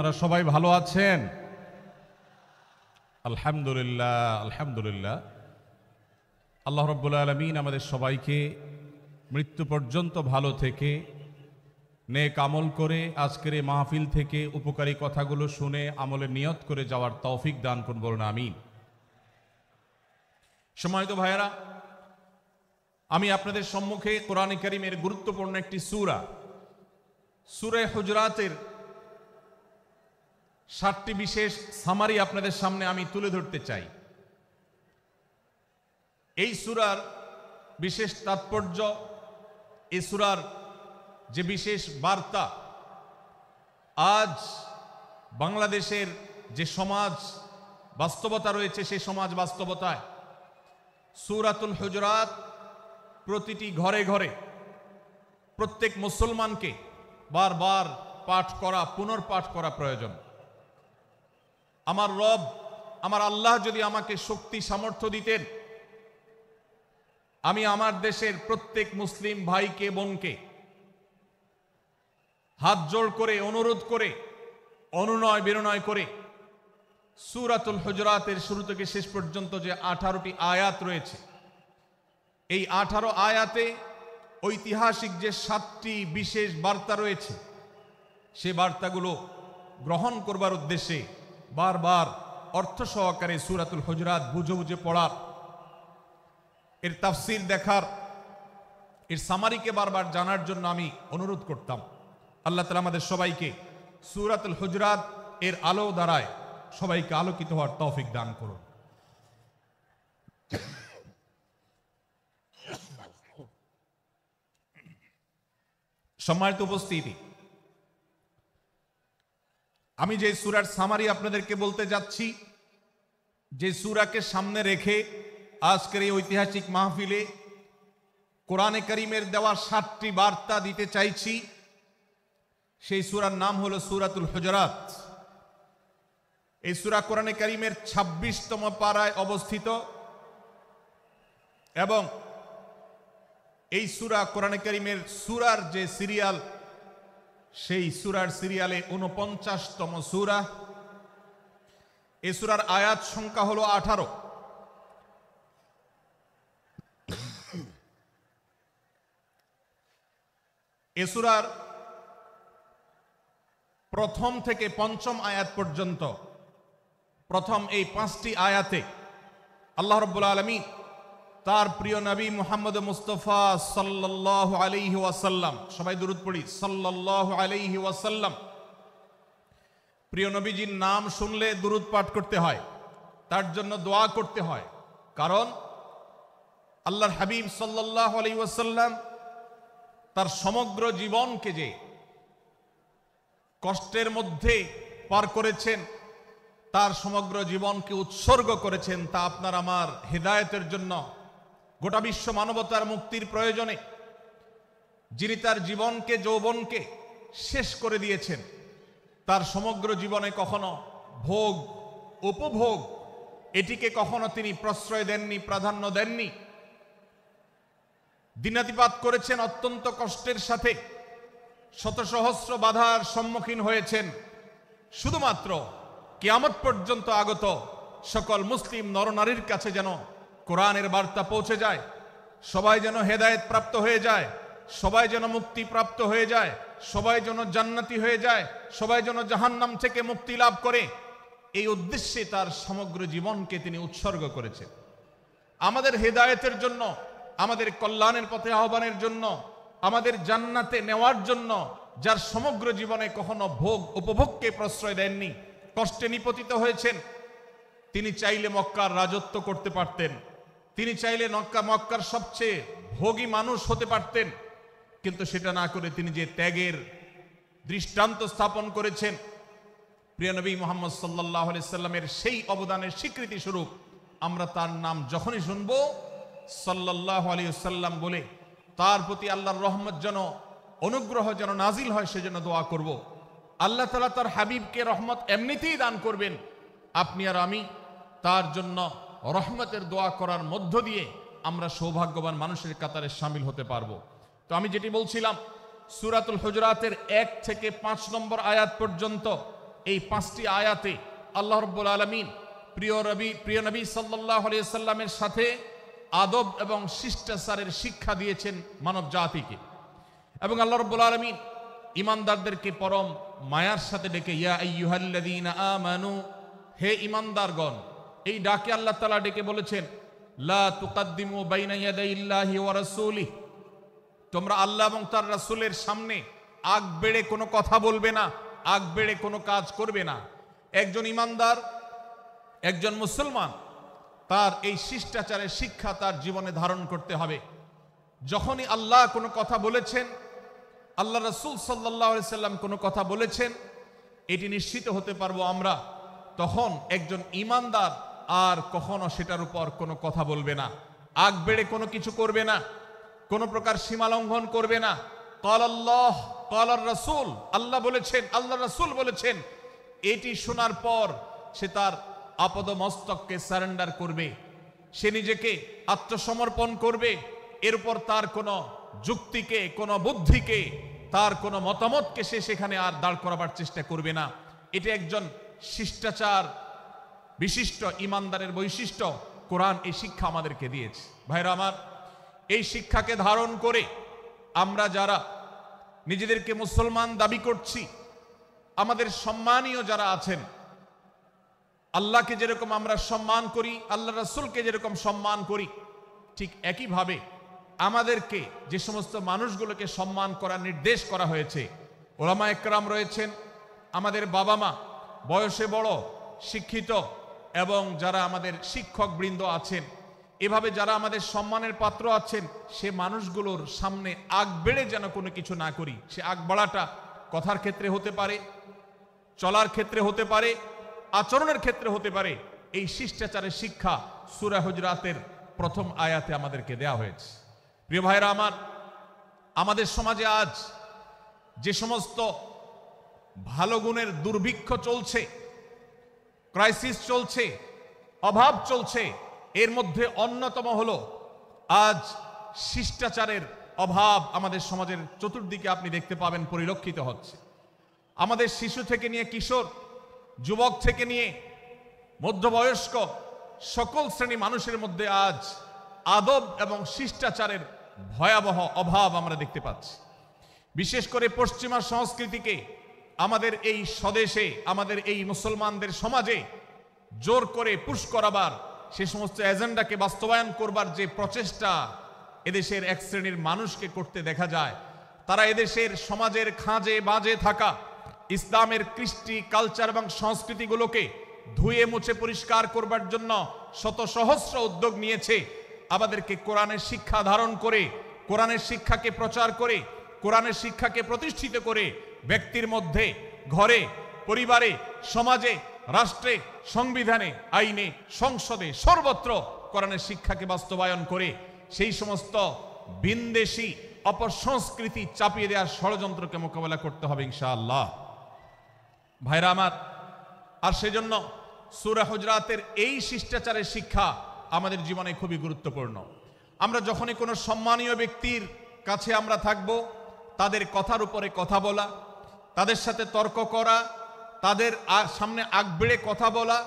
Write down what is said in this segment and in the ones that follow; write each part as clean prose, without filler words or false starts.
আপনারা সবাই ভালো আছেন? আলহামদুলিল্লাহ আলহামদুলিল্লাহ। আল্লাহ রাব্বুল আলামিন আমাদের সবাইকে মৃত্যু পর্যন্ত ভালো থেকে নেক আমল করে আজকের এই মাহফিল থেকে উপকারী কথাগুলো শুনে আমলে নিয়ত করে যাওয়ার তৌফিক দান করুন, বলুন আমিন। সম্মানিত ভাইয়েরা, আমি আপনাদের সম্মুখে কোরআনে কারীমের গুরুত্বপূর্ণ একটি সূরা, সূরা হুজরাতের 7টি বিশেষ সামারি আপনাদের সামনে আমি তুলে ধরতে চাই। এই সূরার বিশেষ তাৎপর্য, এই সূরার যে বিশেষ বার্তা, আজ বাংলাদেশের যে সমাজ বাস্তবতা রয়েছে সেই সমাজ বাস্তবতায় সূরাতুল হুজরাত প্রতিটি ঘরে ঘরে প্রত্যেক মুসলমানকে বারবার পাঠ করা, পুনর্পাঠ করা প্রয়োজন। আমার রব, আমার আল্লাহ যদি আমাকে শক্তি সামর্থ্য দিতেন, আমি আমার দেশের প্রত্যেক মুসলিম ভাইকে বোনকে হাত জোড় করে অনুরোধ করে অনুনয় বিনয় করে সূরাতুল হুজরাতের শুরু থেকে শেষ পর্যন্ত যে 18টি আয়াত রয়েছে, এই 18 আয়াতে ঐতিহাসিক যে 7টি বিশেষ বার্তা রয়েছে, সে বার্তাগুলো গ্রহণ করবার উদ্দেশ্যে বারবার অর্থ সহকারে সূরাতুল হুজরাত বুঝে বুঝে পড়ার, এর তাফসীর দেখার, এর সামারিকে বারবার জানার জন্য আমি অনুরোধ করতাম। আল্লাহ তাআলা আমাদের সবাইকে সূরাতুল হুজরাত এর আলো দ্বারায় সবাইকে আলোকিত হওয়ার তৌফিক দান করুন। সম্মানিত উপস্থিতি, আমি যে সূরার সামারি আপনাদেরকে বলতে যাচ্ছি, যে সূরাকে সামনে রেখে আজকের এই ঐতিহাসিক মাহফিলে কোরআনে কারীমের দেওয়া 7টি বার্তা দিতে চাইছি, সেই সূরার নাম হলো সূরাতুল হুজরাত। এই সূরা কোরআনে কারীমের 26তম পারায় অবস্থিত এবং এই সূরা কোরআনে কারীমের সূরার যে সিরিয়াল, সেই সূরার সিরিয়ালে 49তম সূরা। এই সূরার আয়াত সংখ্যা হলো 18। এই সূরার প্রথম থেকে পঞ্চম আয়াত পর্যন্ত প্রথম এই 5টি আয়াতে আল্লাহ রাব্বুল আলামিন তার প্রিয় নবী মুহাম্মদ মুস্তাফা সাল্লাল্লাহু আলাইহি ওয়াসাল্লাম, সবাই দুরূদ পড়ি, সাল্লাল্লাহু আলাইহি ওয়াসাল্লাম, প্রিয় নবীজির নাম শুনলে দুরূদ পাঠ করতে হয়, তার জন্য দোয়া করতে হয়। কারণ আল্লাহর হাবিব সাল্লাল্লাহু আলাইহি ওয়াসাল্লাম তার সমগ্র জীবনকে যে কষ্টের মধ্যে পার করেছেন, তার সমগ্র জীবনকে উৎসর্গ করেছেন, তা আপনার আমার হেদায়েতের জন্য, গোটা বিশ্ব মানবতার মুক্তির প্রয়োজনে। যিনি তার জীবনকে, যৌবনকে শেষ করে দিয়েছেন, তার সমগ্র জীবনে কখনো ভোগ উপভোগ এটিকে কখনো তিনি প্রশ্রয় দেননি, প্রাধান্য দেননি। দিনাতিপাত করেছেন অত্যন্ত কষ্টের সাথে, শত সহস্র বাধার সম্মুখীন হয়েছেন, শুধুমাত্র কিয়ামত পর্যন্ত আগত সকল মুসলিম নরনারীর কাছে যেন কোরআনের বার্তা পৌঁছে যায়, সবাই যেন হেদায়েত প্রাপ্ত হয়ে যায়, সবাই যেন মুক্তি প্রাপ্ত হয়ে যায়, সবাই যেন জান্নাতি হয়ে যায়, সবাই যেন জাহান্নাম থেকে মুক্তি লাভ করে, এই উদ্দেশ্যে তার সমগ্র জীবনকে তিনি উৎসর্গ করেছেন। আমাদের হেদায়েতের জন্য, আমাদের কল্যাণের পথে আহ্বানের জন্য, আমাদের জান্নাতে নেওয়ার জন্য, যার সমগ্র জীবনে কখনো ভোগ উপভোগকে প্রশ্রয় দেননি, কষ্টে নিপতিত হয়েছেন, তিনি চাইলে মক্কার রাজত্ব করতে পারতেন, তিনি চাইলে মক্কার সবচেয়ে ভোগী মানুষ হতে পারতেন, কিন্তু সেটা না করে তিনি যে ত্যাগের দৃষ্টান্ত স্থাপন করেছেন, প্রিয় নবী মুহাম্মদ সাল্লাল্লাহু আলাইহি সাল্লামের সেই অবদানের স্বীকৃতি স্বরূপ আমরা তার নাম যখনই শুনব সাল্লাল্লাহু আলাইহি ওয়াসাল্লাম বলে তার প্রতি আল্লাহর রহমত যেন, অনুগ্রহ যেন নাজিল হয়, সেজন্য দোয়া করব। আল্লাহ তাআলা তার হাবিবকে রহমত এমনিতেই দান করবেন, আপনি আর আমি তার জন্য রহমতের দোয়া করার মধ্য দিয়ে আমরা সৌভাগ্যবান মানুষের কাতারে শামিল হতে পারবো। তো আমি যেটি বলছিলাম, সূরাতুল হুজরাতের 1 থেকে 5 নম্বর আয়াত পর্যন্ত এই 5টি আয়াতে আল্লাহ রাব্বুল আলামিন প্রিয় নবী সাল্লাল্লাহু আলাইহি সাল্লামের সাথে আদব এবং শিষ্টাচারের শিক্ষা দিয়েছেন মানব জাতিকে। এবং আল্লাহ রাব্বুল আলামিন ঈমানদারদেরকে পরম মায়ার সাথে ডেকে ইয়া আইয়ুহাল্লাযীনা আমানু, হে ঈমানদারগণ, এই ডাকে আল্লাহ তাআলা ডেকে বলেছেন লা তুকাদ্দিমু বাইনা ইয়াদাইল্লাহি ওয়া রাসূলিহি, তোমরা আল্লাহ এবং তার রাসূলের সামনে আগ বেড়ে কোনো কথা বলবে না, আগ বেড়ে কোনো কাজ করবে না। একজন ঈমানদার, একজন মুসলমান, তার এই শিষ্টাচারের শিক্ষা তার জীবনে ধারণ করতে হবে। যখনই আল্লাহ কোনো কথা বলেছেন, আল্লাহ রাসূল সাল্লাল্লাহু আলাইহি সাল্লাম কোনো কথা বলেছেন, এটি নিশ্চিত হতে পারবো আমরা, তখন একজন ঈমানদার আর কখনো সেটার উপর কোনো কথা বলবে না, আগ বেড়ে কোনো কিছু করবে না, কোনো প্রকার সীমা লঙ্ঘন করবে না। ক্বাল আল্লাহ ক্বাল রাসূল, আল্লাহ বলেছেন, আল্লাহ রাসূল বলেছেন, এটি শোনার পর সে তার আপদ মস্তককে সারেন্ডার করবে, সে নিজেকে আত্মসমর্পণ করবে। এর উপর তার কোনো যুক্তিকে, কোনো বুদ্ধিকে, তার কোনো মতামতকে সে সেখানে আর দাঁড় করাবার চেষ্টা করবে না। এটা একজন শিষ্টাচার বিশিষ্ট ঈমানদারের বৈশিষ্ট্য। কোরআন এই শিক্ষা আমাদেরকে দিয়েছে। ভাইরা আমার, এই শিক্ষাকে ধারণ করে আমরা যারা নিজেদেরকে মুসলমান দাবি করছি, আমাদের সম্মানীয় যারা আছেন, আল্লাহকে যেরকম আমরা সম্মান করি, আল্লাহ রাসূলকে যেরকম সম্মান করি, ঠিক একইভাবে আমাদেরকে যে সমস্ত মানুষগুলোকে সম্মান করার নির্দেশ করা হয়েছে, ওলামা একরাম রয়েছেন, আমাদের বাবা মা, বয়সে বড়, শিক্ষিত, এবং যারা আমাদের শিক্ষক বৃন্দ আছেন, এভাবে যারা আমাদের সম্মানের পাত্র আছেন, সে মানুষগুলোর সামনে আগ বেড়ে যেন কোনো কিছু না করি। সে আগ বাড়াটা কথার ক্ষেত্রে হতে পারে, চলার ক্ষেত্রে হতে পারে, আচরণের ক্ষেত্রে হতে পারে। এই শিষ্টাচারের শিক্ষা সূরা হুজরাতের প্রথম আয়াতে আমাদেরকে দেয়া হয়েছে। প্রিয় ভাইরা আমার, আমাদের সমাজে আজ যে সমস্ত ভালো গুণের দুর্ভিক্ষ চলছে, ক্রাইসিস চলছে, অভাব চলছে, এর মধ্যে অন্যতম হলো আজ শিষ্টাচারের অভাব। আমাদের সমাজের চতুর্দিকে আপনি দেখতে পাবেন পরিলক্ষিত হচ্ছে। আমাদের শিশু থেকে নিয়ে কিশোর, যুবক থেকে নিয়ে মধ্যবয়স্ক, সকল শ্রেণী মানুষের মধ্যে আজ আদব এবং শিষ্টাচারের ভয়াবহ অভাব আমরা দেখতে পাচ্ছি। বিশেষ করে পশ্চিমা সংস্কৃতিকে আমাদের এই স্বদেশে, আমাদের এই মুসলমানদের সমাজে জোর করে পুশ করাবার, সে সমস্ত এজেন্ডাকে বাস্তবায়ন করবার যে প্রচেষ্টা এদেশের এক শ্রেণীর মানুষকে করতে দেখা যায়, তারা এদেশের সমাজের খাঁজে বাজে থাকা ইসলামের কৃষ্টি, কালচার এবং সংস্কৃতিগুলোকে ধুয়ে মুছে পরিষ্কার করবার জন্য শত সহস্র উদ্যোগ নিয়েছে। আমাদেরকে কোরআনের শিক্ষা ধারণ করে, কোরআনের শিক্ষাকে প্রচার করে, কোরআনের শিক্ষাকে প্রতিষ্ঠিত করে ব্যক্তির মধ্যে, ঘরে, পরিবারে, সমাজে, রাষ্ট্রে, সংবিধানে, আইনে, সংসদে, সর্বত্র কোরআনের শিক্ষাকে বাস্তবায়ন করে সেই সমস্ত বিন্দেশী অপসংস্কৃতি চাপিয়ে দেওয়ার ষড়যন্ত্রকে মোকাবেলা করতে হবে ইনশাআল্লাহ। ভাইরা আমার, আর সেজন্য সূরা হুজরাতের এই শিষ্টাচারের শিক্ষা আমাদের জীবনে খুবই গুরুত্বপূর্ণ। আমরা যখনই কোনো সম্মানীয় ব্যক্তির কাছে আমরা থাকব, তাদের কথার উপরে কথা বলা, তাদের সাথে তর্ক করা, তাদের সামনে আগ বেড়ে কথা বলা,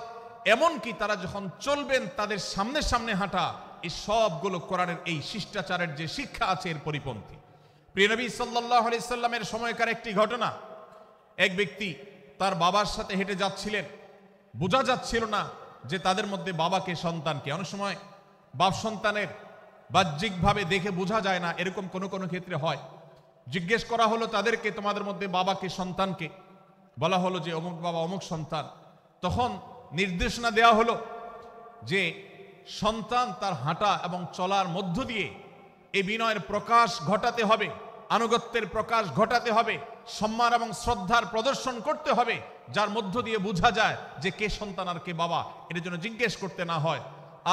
এমনকি তারা যখন চলবেন তাদের সামনে সামনে হাঁটা, এই সবগুলো কোরআনের এই শিষ্টাচারের যে শিক্ষা আছে এর পরিপন্থী। প্রিয় নবী সাল্লাল্লাহু আলাইহি সাল্লামের সময়কার একটি ঘটনা, এক ব্যক্তি তার বাবার সাথে হেঁটে যাচ্ছিলেন, বোঝা যাচ্ছিল না যে তাদের মধ্যে বাবাকে সন্তানকে। অনেক সময় বাপ সন্তানের বাহ্যিকভাবে দেখে বোঝা যায় না, এরকম কোনো কোনো ক্ষেত্রে হয়। জিজ্ঞেস করা হলো তাদেরকে, তোমাদের মধ্যে বাবাকে সন্তানকে? বলা হলো যে অমুক বাবা, অমুক সন্তান। তখন নির্দেশনা দেওয়া হলো যে সন্তান তার হাঁটা এবং চলার মধ্য দিয়ে এই বিনয়ের প্রকাশ ঘটাতে হবে, আনুগত্যের প্রকাশ ঘটাতে হবে, সম্মান এবং শ্রদ্ধার প্রদর্শন করতে হবে, যার মধ্য দিয়ে বোঝা যায় যে কে সন্তান আর কে বাবা। এর জন্য জিজ্ঞেস করতে না হয়।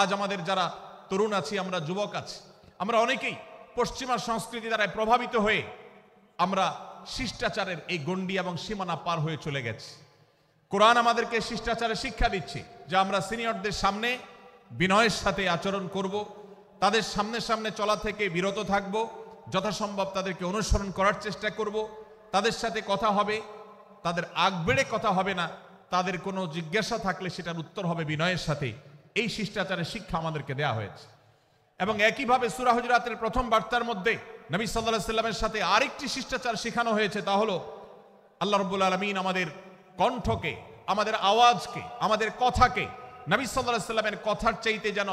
আজ আমাদের যারা তরুণ আছি, আমরা যুবক আছি, আমরা অনেকেই পশ্চিমা সংস্কৃতি দ্বারা প্রভাবিত হয়ে আমরা শিষ্টাচারের এই গণ্ডি এবং সীমানা পার হয়ে চলে গেছি। কোরআন আমাদেরকে শিষ্টাচারের শিক্ষা দিচ্ছে যে আমরা সিনিয়রদের সামনে বিনয়ের সাথে আচরণ করব, তাদের সামনে সামনে চলা থেকে বিরত থাকব, যথাসম্ভব তাদেরকে অনুসরণ করার চেষ্টা করব, তাদের সাথে কথা হবে, তাদের আগ বেড়ে কথা হবে না, তাদের কোনো জিজ্ঞাসা থাকলে সেটার উত্তর হবে বিনয়ের সাথে। এই শিষ্টাচারের শিক্ষা আমাদেরকে দেয়া হয়েছে। এবং একইভাবে সূরা হুজুরাতের প্রথম বার্তার মধ্যে নবী সাল্লাল্লাহু আলাইহি সাল্লামের সাথে আরেকটি শিষ্টাচার শেখানো হয়েছে, তা হলো আল্লাহ রাব্বুল আলামিন আমাদের কণ্ঠকে, আমাদের আওয়াজকে, আমাদের কথাকে নবী সাল্লাল্লাহু আলাইহি সাল্লামের কথার চাইতে যেন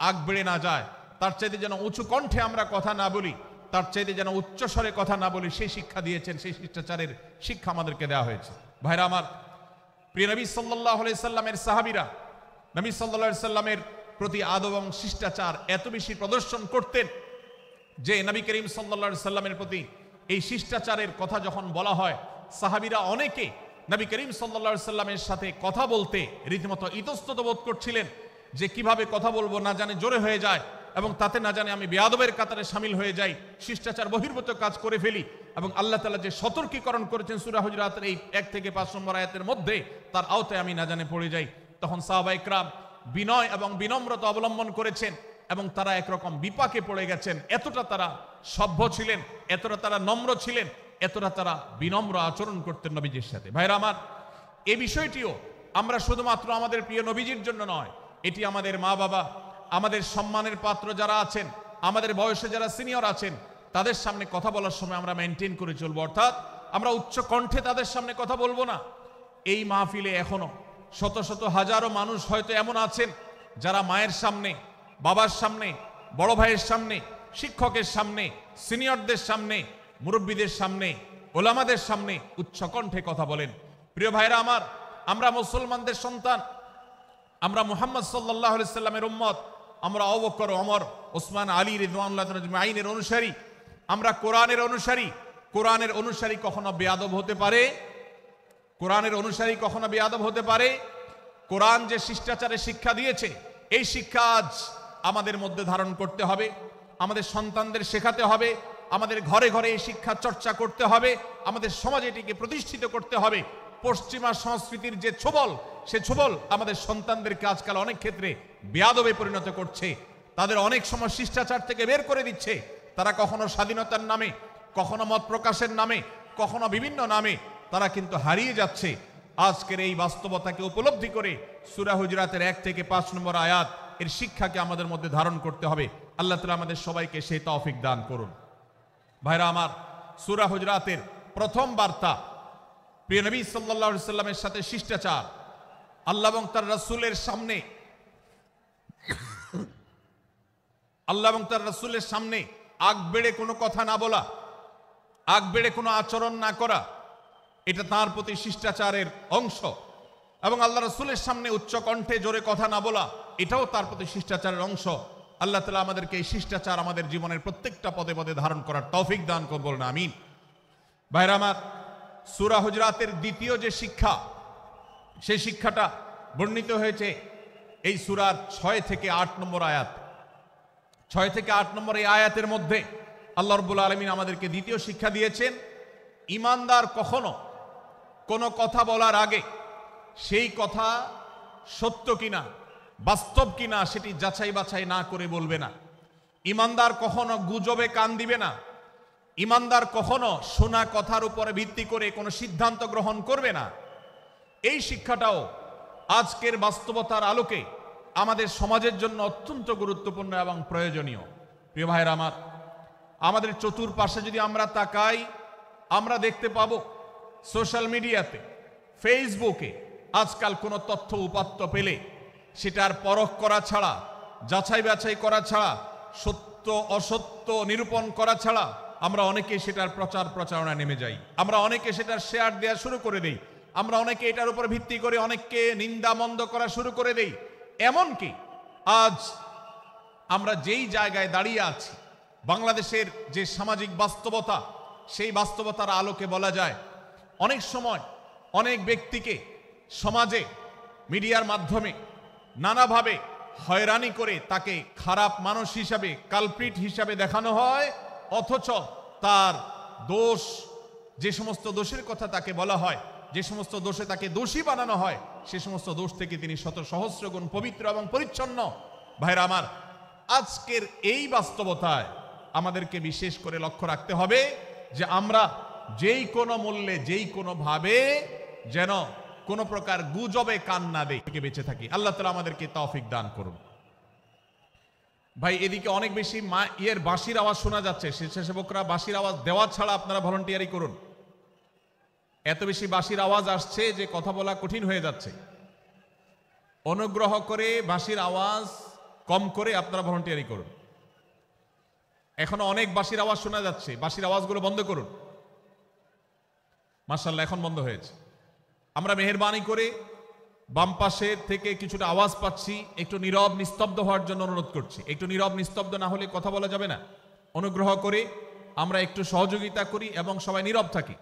আগ বেড়ে না যায়, তার চাইতে যেন উঁচু কণ্ঠে আমরা কথা না বলি, তার চাইতে যেন উচ্চ স্বরে কথা না বলি, সেই শিক্ষা দিয়েছেন। সেই শিষ্টাচারের শিক্ষা আমাদেরকে দেওয়া হয়েছে। ভাইরা আমার, প্রিয় নবী সাল্লাল্লাহু আলাইহি সাল্লামের সাহাবীরা নবী সাল্লাল্লাহু আলাইহি সাল্লামের প্রতি আদব এবং শিষ্টাচার এত বেশি প্রদর্শন করতেন যে নবী করিম সাল্লাল্লাহু আলাইহি সাল্লামের প্রতি এই শিষ্টাচারের কথা যখন বলা হয়, সাহাবীরা অনেকে নবী করিম সাল্লাল্লাহু আলাইহি সাল্লামের সাথে কথা বলতে রীতিমতো ইতস্তত বোধ করছিলেন যে কিভাবে কথা বলবো, না জানে জোরে হয়ে যায় এবং তাতে না জানে আমি বেয়াদবের কাতারে শামিল হয়ে যাই, শিষ্টাচার বহির্ভূত কাজ করে ফেলি। এবং আল্লাহ তাআলা যে সতর্কীকরণ করেছেন সূরা হুজুরাতের এই 1 থেকে 5 নম্বর আয়াতের মধ্যে, তার আওতায় আমি না জানে পড়ে যাই। তখন সাহাবায়ে কেরাম বিনয় এবং বিনম্রতা অবলম্বন করেছেন এবং তারা একরকম বিপাকে পড়ে গেছেন। এতটা তারা সভ্য ছিলেন, এতটা তারা নম্র ছিলেন, এতটা তারা বিনম্র আচরণ করতেন নবীজির সাথে। ভাইরা আমার, এই বিষয়টিও আমরা শুধুমাত্র আমাদের প্রিয় নবীজির জন্য নয়, এটি আমাদের মা বাবা, আমাদের সম্মানের পাত্র যারা আছেন, আমাদের বয়সে যারা সিনিয়র আছেন, তাদের সামনে কথা বলার সময় আমরা মেনটেন করে চলবো। অর্থাৎ আমরা উচ্চ কণ্ঠে তাদের সামনে কথা বলবো না। এই মাহফিলে এখনো শত শত হাজারো মানুষ হয়তো এমন আছেন যারা মায়ের সামনে, বাবার সামনে, বড় ভাইয়ের সামনে, শিক্ষকের সামনে, সিনিয়রদের সামনে, মুরব্বীদের সামনে, ওলামাদের সামনে উচ্চ কণ্ঠে কথা বলেন। প্রিয় ভাইরা আমার, আমরা মুসলমানদের সন্তান, আমরা মুহাম্মদ সাল্লাল্লাহু আলাইহি সাল্লামের উম্মত, আমরা আবু বকর, ওমর, ওসমান, আলী রাদিয়াল্লাহু আজমাইনের অনুসারী, আমরা কোরআনের অনুসারী। কোরআনের অনুসারী কখনো বেয়াদব হতে পারে? কোরআনের অনুসারী কখনো বেয়াদব হতে পারে? কোরআন যে শিষ্টাচারের শিক্ষা দিয়েছে, এই শিক্ষা আজ আমাদের মধ্যে ধারণ করতে হবে, আমাদের সন্তানদের শেখাতে হবে, আমাদের ঘরে ঘরে এই শিক্ষা চর্চা করতে হবে, আমাদের সমাজে এটিকে প্রতিষ্ঠিত করতে হবে। পশ্চিমা সংস্কৃতির যে ছোবল, সে ছোবল আমাদের সন্তানদেরকে আজকাল অনেক ক্ষেত্রে বেয়াদবে পরিণত করছে, তাদের অনেক সময় শিষ্টাচার থেকে বের করে দিচ্ছে। তারা কখনো স্বাধীনতার নামে, কখনো মত প্রকাশের নামে, কখনো বিভিন্ন নামে তারা কিন্তু হারিয়ে যাচ্ছে। আজকের এই বাস্তবতাকে উপলব্ধি করে সূরা হুজুরাতের 1 থেকে 5 নম্বর আয়াত এর শিক্ষাকে আমাদের মধ্যে ধারণ করতে হবে। আল্লাহ তাআলা আমাদের সবাইকে সেই তৌফিক দান করুন। ভাইরা আমার, সূরা হুজুরাতের প্রথম বার্তা প্রিয় নবী সাল্লাল্লাহু আলাইহি সাল্লামের সাথে শিষ্টাচার, আল্লাহ এবং তার রাসূলের সামনে, আল্লাহ এবং তার রাসূলের সামনে আগ বেড়ে কোনো কথা না বলা, আগ বেড়ে কোনো আচরণ না করা, এটা তার প্রতি শিষ্টাচারের অংশ। এবং আল্লাহ রাসূলের সামনে উচ্চ কণ্ঠে জোরে কথা না বলা, এটাও তার প্রতি শিষ্টাচারের অংশ। আল্লাহ তাআলা আমাদেরকে এই শিষ্টাচার আমাদের জীবনের প্রত্যেকটা পদে পদে ধারণ করার তৌফিক দান করুন, বলুন আমিন। ভাইরা আমার, সূরা হুজুরাতের দ্বিতীয় যে শিক্ষা, সেই শিক্ষাটা বর্ণিত হয়েছে এই সূরার 6 থেকে 8 নম্বর আয়াত। 6 থেকে 8 নম্বর এই আয়াতের মধ্যে আল্লাহ রাব্বুল আলামিন আমাদেরকে দ্বিতীয় শিক্ষা দিয়েছেন, ঈমানদার কখনো কোনো কথা বলার আগে সেই কথা সত্য কিনা, বাস্তব কিনা সেটি যাচাই বাছাই না করে বলবে না। ঈমানদার কখনো গুজবে কান দিবে না। ঈমানদার কখনো শোনা কথার উপরে ভিত্তি করে কোনো সিদ্ধান্ত গ্রহণ করবে না। এই শিক্ষাটাও আজকের বাস্তবতার আলোকে আমাদের সমাজের জন্য অত্যন্ত গুরুত্বপূর্ণ এবং প্রয়োজনীয়। প্রিয় ভাইরা আমার, আমাদের চতুর্পাশে যদি আমরা তাকাই, আমরা দেখতে পাবো সোশ্যাল মিডিয়াতে, ফেসবুকে আজকাল কোনো তথ্য উপাত্ত পেলে সেটার পরখ করা ছাড়া, যাচাই বাছাই করা ছাড়া, সত্য অসত্য নিরূপণ করা ছাড়া আমরা অনেকে সেটার প্রচার প্রচারণা নেমে যাই। আমরা অনেকে সেটার শেয়ার দেওয়া শুরু করে দেই। আমরা অনেকে এটার উপর ভিত্তি করে অনেককে নিন্দা মন্দ করা শুরু করে দেই। এমনকি আজ আমরা যেই জায়গায় দাঁড়িয়ে আছি, বাংলাদেশের যে সামাজিক বাস্তবতা, সেই বাস্তবতার আলোকে বলা যায় অনেক সময় অনেক ব্যক্তিকে সমাজে মিডিয়ার মাধ্যমে নানাভাবে হয়রানি করে তাকে খারাপ মানুষ হিসাবে, কালপ্রিট হিসাবে দেখানো হয়, অথচ তার দোষ, যে সমস্ত দোষের কথা তাকে বলা হয়, যে সমস্ত দোষে তাকে দোষী বানানো হয়, সে সমস্ত দোষ থেকে তিনি শত সহস্র গুণ পবিত্র এবং পরিচ্ছন্ন। ভাইরা আমার, আজকের এই বাস্তবতায় আমাদেরকে বিশেষ করে লক্ষ্য রাখতে হবে যে আমরা যেই কোনো মূল্যে যেই কোনো ভাবে যেন কোনো প্রকার গুজবে কান না দেয় বেঁচে থাকি। আল্লাহ তাআলা আমাদেরকে তৌফিক দান করুন। ভাই এদিকে অনেক বেশি বাঁশির আওয়াজ শোনা যাচ্ছে, স্বেচ্ছাসেবকরা বাঁশির আওয়াজ দেওয়া ছাড়া আপনারা ভলান্টিয়ারি করুন। এত বেশি বাঁশির আওয়াজ আসছে যে কথা বলা কঠিন হয়ে যাচ্ছে। অনুগ্রহ করে বাঁশির আওয়াজ কম করে আপনারা ভলান্টিয়ারি করুন। এখনো অনেক বাঁশির আওয়াজ শোনা যাচ্ছে, বাঁশির আওয়াজগুলো বন্ধ করুন। মাশাআল্লাহ এখন বন্ধ হয়েছে। আমরা মেহেরবানি করে বাম পাশে থেকে কিছুটা আওয়াজ পাচ্ছি, একটু নীরব নিস্তব্ধ হওয়ার জন্য অনুরোধ করছি। একটু নীরব নিস্তব্ধ না হলে কথা বলা যাবে না। অনুগ্রহ করে আমরা একটু সহযোগিতা করি এবং সবাই নীরব থাকি।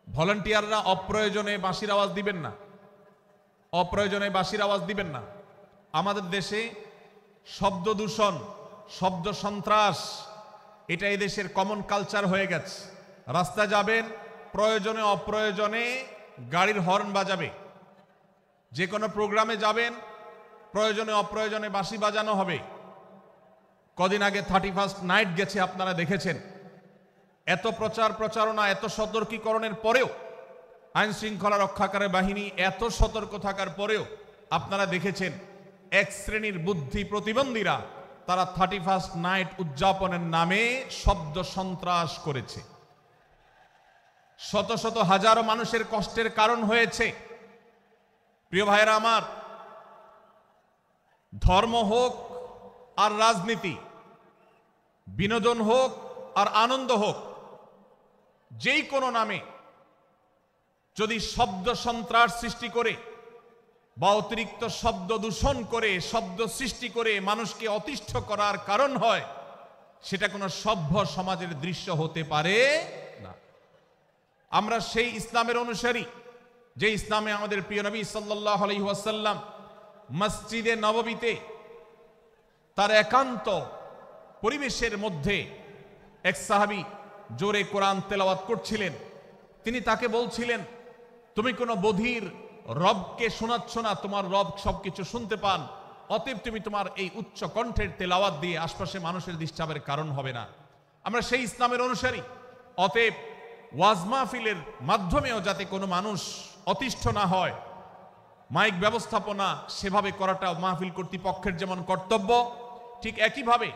ভলান্টিয়াররা অপ্রয়োজনে বাঁশির আওয়াজ দিবেন না, অপ্রয়োজনে বাঁশির আওয়াজ দিবেন না। আমাদের দেশে শব্দ দূষণ, শব্দ সন্ত্রাস এটা এই দেশের কমন কালচার হয়ে গেছে। রাস্তা যাবেন, প্রয়োজনে অপ্রয়োজনে গাড়ির হর্ন বাজাবে। যে কোনো প্রোগ্রামে যাবেন, প্রয়োজনে অপ্রয়োজনে বাঁশি বাজানো হবে। কদিন আগে 31st নাইট গেছে, আপনারা দেখেছেন। এত প্রচার প্রচারণা, এত সতর্কীকরণের পরেও, আইন শৃঙ্খলা রক্ষাকারী বাহিনী এত সতর্ক থাকার পরেও আপনারা দেখেছেন এক শ্রেণীর বুদ্ধি প্রতিবন্ধীরা তারা 31st নাইট উদযাপনের নামে শব্দ সন্ত্রাস করেছে। শত শত হাজারো মানুষের কষ্টের কারণ হয়েছে। প্রিয় ভাইরা আমার, ধর্ম হোক আর রাজনীতি, বিনোদন হোক আর আনন্দ হোক, যেই কোনো নামে যদি শব্দ সন্ত্রাস সৃষ্টি করে বা অতিরিক্ত শব্দ দূষণ করে, শব্দ সৃষ্টি করে মানুষকে অতিষ্ঠ করার কারণ হয়, সেটা কোনো সভ্য সমাজের দৃশ্য হতে পারে না। আমরা সেই ইসলামের অনুসারী যে ইসলামে আমাদের প্রিয় নবী সাল্লাল্লাহু আলাইহি ওয়াসাল্লাম মসজিদে নববীতে তার একান্ত পরিবেশের মধ্যে এক সাহাবী জোরে কোরআন তেলাওয়াত করছিলেন। তিনি তাকে বলছিলেন, তুমি কোনো বধির রবকে শোনাচ্ছ না, তোমার রব সবকিছু শুনতে পান, অতএব তুমি তোমার এই উচ্চ কণ্ঠের তেলাওয়াত দিয়ে আশপাশে মানুষের ডিস্টার্বের কারণ হবে না। আমরা সেই ইসলামের অনুসারী, অতএব ওয়াজ মাহফিলের মাধ্যমেও যাতে কোনো মানুষ অতিষ্ঠ না হয়, মাইক ব্যবস্থাপনা সেভাবে করাটা মাহফিল কর্তৃপক্ষের যেমন কর্তব্য, ঠিক একইভাবে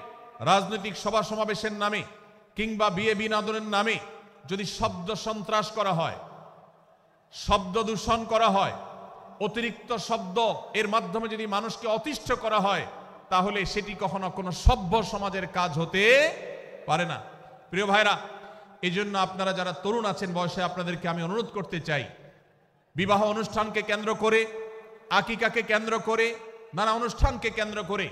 রাজনৈতিক সভা সমাবেশের নামে কিংবা বিয়ে বিনোদনের নামে যদি শব্দ সন্ত্রাস করা হয়, শব্দ দূষণ করা হয়, অতিরিক্ত শব্দ এর মাধ্যমে যদি মানুষকে অতিষ্ঠ করা হয়, তাহলে সেটি কখনো কোনো সভ্য সমাজের কাজ হতে পারে না। প্রিয় ভাইরা, এই জন্য আপনারা যারা তরুণ আছেন বয়সে, আপনাদেরকে আমি অনুরোধ করতে চাই, বিবাহ অনুষ্ঠানকে কেন্দ্র করে, আকিকাকে কেন্দ্র করে, নানা অনুষ্ঠানকে কেন্দ্র করে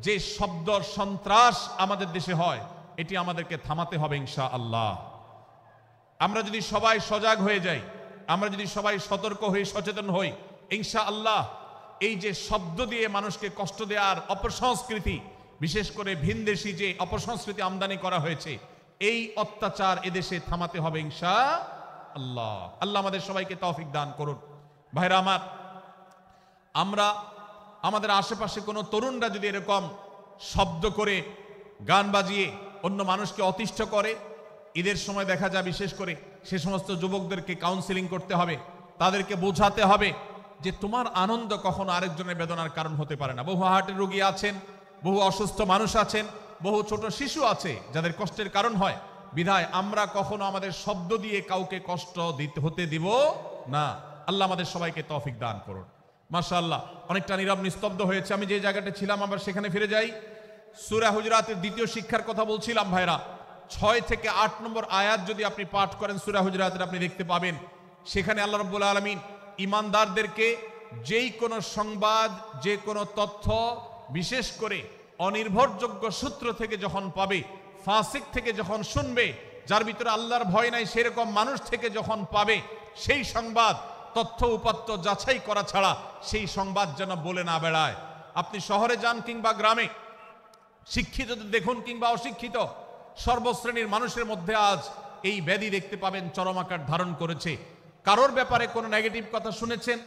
যে শব্দ সন্ত্রাস আমাদের দেশে হয়, এটি আমাদেরকে থামাতে হবে ইনশাআল্লাহ। আমরা যদি সবাই সজাগ হয়ে যাই, আমরা যদি সবাই সতর্ক হয়ে সচেতন হই, ইনশাআল্লাহ এই যে শব্দ দিয়ে মানুষকে কষ্ট দেওয়ার অপসংস্কৃতি, বিশেষ করে ভিনদেশি যে অপসংস্কৃতি আমদানি করা হয়েছে, এই অত্যাচার এদেশে থামাতে হবে ইনশাআল্লাহ। আল্লাহ আমাদের সবাইকে তৌফিক দান করুন। ভাইরা আমার, আমরা আমাদের আশেপাশে কোনো তরুণরা যদি এরকম শব্দ করে, গান বাজিয়ে অন্য মানুষকে অতিষ্ঠ করে, ঈদের সময় দেখা যায় বিশেষ করে সে সমস্ত যুবকদেরকে কাউন্সিলিং করতে হবে, তাদেরকে বোঝাতে হবে যে তোমার আনন্দ কখনো আরেকজনের বেদনার কারণ হতে পারে না। বহু হার্টের রোগী আছেন, বহু অসুস্থ মানুষ আছেন, বহু ছোট শিশু আছে যাদের কষ্টের কারণ হয়। বিধায় আমরা কখনো আমাদের শব্দ দিয়ে কাউকে কষ্ট হতে দিব না। আল্লাহ আমাদের সবাইকে তৌফিক দান করুন। মাশাআল্লাহ, অনেকটা নীরব নিস্তব্ধ হয়েছে। আমি যে জায়গাটা ছিলাম আবার সেখানে ফিরে যাই। সূরা হুজরাতের দ্বিতীয় শিক্ষার কথা বলছিলাম ভাইরা। 6 থেকে 8 নম্বর আয়াত যদি আপনি পাঠ করেন সূরা হুজরাতের, আপনি দেখতে পাবেন সেখানে আল্লাহ রাব্বুল আলামিন ঈমানদারদেরকে যেই কোনো সংবাদ, যে কোনো তথ্য, বিশেষ করে অনির্ভরযোগ্য সূত্র থেকে যখন পাবে, ফাসিক থেকে যখন শুনবে, যার ভিতরে আল্লাহর ভয় নাই সেরকম মানুষ থেকে যখন পাবে, সেই সংবাদ তথ্য উপাত্ত যাচাই করা ছাড়া সেই সংবাদ যেন বলে না বেড়ায়। আপনি শহরে যান কিংবা গ্রামে, শিক্ষিত দেখুন কিংবা অশিক্ষিত, সর্বশ্রেণীর মানুষের মধ্যে আজ এই ব্যাধি দেখতে পাবেন চরম আকার ধারণ করেছে। কারোর ব্যাপারে কোনো নেগেটিভ কথা শুনেছেন,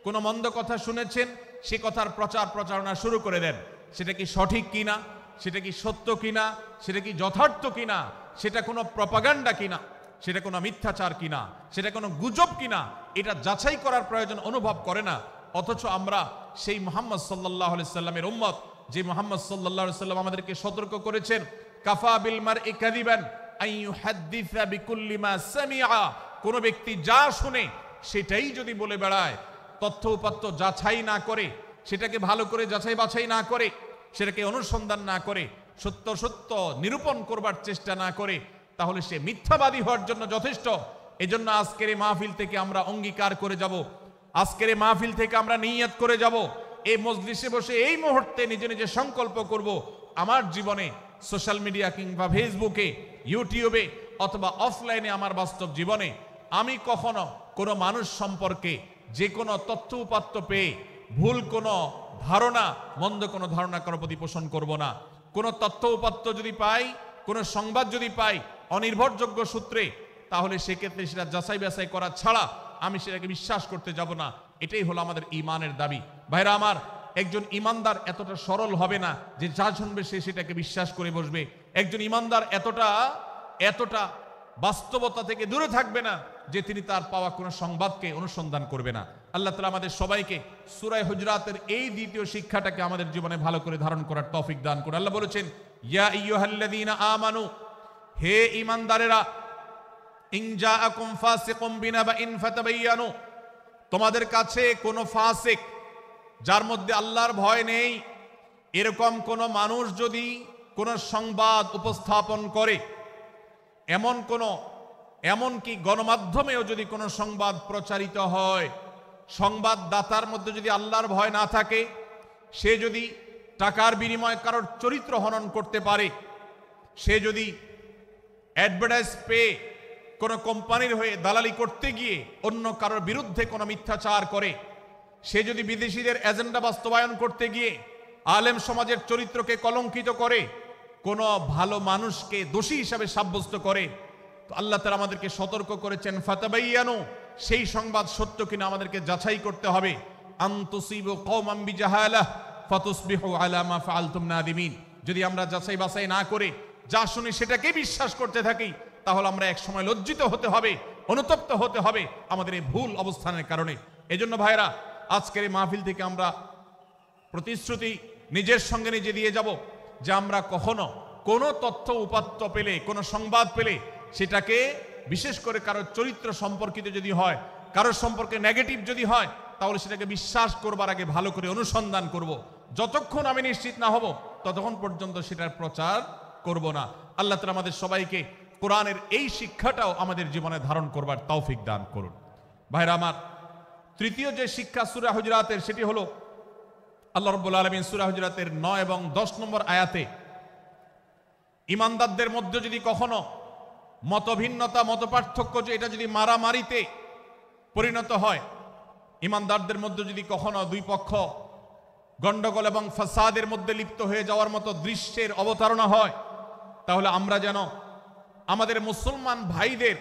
কোনো মন্দ কথা শুনেছেন, সে কথার প্রচার প্রচারণা শুরু করে দেন। সেটা কি সঠিক কিনা, সেটা কি সত্য কিনা, সেটা কি যথার্থ কিনা, সেটা কোনো প্রপাগান্ডা কিনা, সেটা কোনো মিথ্যাচার কিনা, সেটা কোনো গুজব কিনা, এটা যাচাই করার প্রয়োজন অনুভব করে না। অথচ আমরা সেই মুহাম্মদ সাল্লাল্লাহু আলাইহি সাল্লামের উম্মত, যে মুহাম্মদ সাল্লাল্লাহু আলাইহি সাল্লাম আমাদেরকে সতর্ক করেছেন, কাফা বিল মারই কাযিবান আন ইউহাদ্দিসা বিকুল্লি মা সামিআ, কোন ব্যক্তি যা শুনে সেটাই যদি বলে বেড়ায়, তথ্য উপাত্ত যাচাই না করে, সেটাকে ভালো করে যাচাই বাছাই না করে, সেটাকে অনুসন্ধান না করে, সত্য সত্য নিরূপণ করবার চেষ্টা না করে, তাহলে সে মিথ্যাবাদী হওয়ার জন্য যথেষ্ট। এজন্য আজকের এই মাহফিল থেকে আমরা অঙ্গীকার করে যাব, আজকের এই মাহফিল থেকে আমরা নিয়ত করে যাব, এই মজলিসে বসে এই মুহূর্তে নিজে নিজে সংকল্প করব, আমার জীবনে সোশ্যাল মিডিয়া কিংবা ফেসবুকে, ইউটিউবে অথবা অফলাইনে আমার বাস্তব জীবনে আমি কখনো কোনো মানুষ সম্পর্কে যে কোনো তথ্য উপাত্ত পেয়ে ভুল কোনো ধারণা, মন্দ কোনো ধারণা কারো প্রতি পোষণ করব না। কোনো তথ্য উপাত্ত যদি পাই, কোনো সংবাদ যদি পাই অনির্ভরযোগ্য সূত্রে, তাহলে সেক্ষেত্রে সেটা যাচাই বাছাই করা ছাড়া আমি সেটাকে বিশ্বাস করতে যাব না। এটাই হলো আমাদের ঈমানের দাবি। ভাইরা আমার, একজন ঈমানদার এতটা সরল হবে না যে যা শুনবে সে সেটাকে বিশ্বাস করে বসবে। একজন ঈমানদার এতটা বাস্তবতা থেকে দূরে থাকবে না যে তিনি তার পাওয়া কোনো সংবাদকে অনুসন্ধান করবে না। আল্লাহ তাআলা আমাদের সবাইকে সূরা হুজরাতের এই দ্বিতীয় শিক্ষাটাকে আমাদের জীবনে ভালো করে ধারণ করার তৌফিক দান করুন। আল্লাহ বলেছেন, ইয়া আইয়ুহাল্লাযীনা আমানু, হে ঈমানদারেরা, ইন জাআকুম ফাসিকুম বিনাবাইন ফাতাবায়ানু, তোমাদের কাছে কোনো ফাসিক, যার মধ্যে আল্লাহর ভয় নেই, এরকম কোন মানুষ যদি কোন সংবাদ উপস্থাপন করে, এমনকি গণমাধ্যমেও যদি কোনো সংবাদ প্রচারিত হয়, সংবাদদাতার মধ্যে যদি আল্লাহর ভয় না থাকে, সে যদি টাকার বিনিময়ে কারোর চরিত্র হনন করতে পারে, সে যদি অ্যাডভার্টাইজ পেয়ে কোনো কোম্পানির হয়ে দালালি করতে গিয়ে অন্য কারোর বিরুদ্ধে কোনো মিথ্যাচার করে, সে যদি বিদেশিদের এজেন্ডা বাস্তবায়ন করতে গিয়ে আলেম সমাজের চরিত্রকে কলঙ্কিত করে, কোনো ভালো মানুষকে দোষী হিসাবে সাব্যস্ত করে, তো আল্লাহ তাআলা আমাদেরকে সতর্ক করেছেন, ফাতাবায়ানু, সেই সংবাদ সত্য কিনা আমাদেরকে যাচাই করতে হবে। আন তুসিবু কওমান বিজাহালাহ ফাতুসবিহু আলা মা ফাআলতুম নাদিমিন, যদি আমরা যাচাই বাছাই না করে যা শুনি সেটাকে বিশ্বাস করতে থাকি, তাহলে আমরা এক সময় লজ্জিত হতে হবে, অনুতপ্ত হতে হবে আমাদের এই ভুল অবস্থানের কারণে। এজন্য ভাইরা, আজকের এই মাহফিল থেকে আমরা প্রতিশ্রুতি নিজের সঙ্গে নিজে দিয়ে যাব যে আমরা কখনো কোনো তথ্য উপাত্ত পেলে, কোনো সংবাদ পেলে, সেটাকে বিশেষ করে কারোর চরিত্র সম্পর্কিত যদি হয়, কারোর সম্পর্কে নেগেটিভ যদি হয়, তাহলে সেটাকে বিশ্বাস করবার আগে ভালো করে অনুসন্ধান করব। যতক্ষণ আমি নিশ্চিত না হব ততক্ষণ পর্যন্ত সেটার প্রচার করব না। আল্লাহ তাআলা আমাদের সবাইকে কোরআনের এই শিক্ষাটাও আমাদের জীবনে ধারণ করবার তৌফিক দান করুন। ভাইরা আমার, তৃতীয় যে শিক্ষা সূরা হুজরাতের, সেটি হলো আল্লাহ রাব্বুল আলামিন সূরা হুজরাতের 9 এবং 10 নম্বর আয়াতে ঈমানদারদের মধ্যে যদি কখনো মতভিন্নতা, মতপার্থক্য, যে এটা যদি মারামারিতে পরিণত হয়, ঈমানদারদের মধ্যে যদি কখনো দুই পক্ষ গন্ডগোল এবং ফাসাদের মধ্যে লিপ্ত হয়ে যাওয়ার মতো দৃশ্যের অবতারণা হয়, তাহলে আমরা যেন আমাদের মুসলমান ভাইদের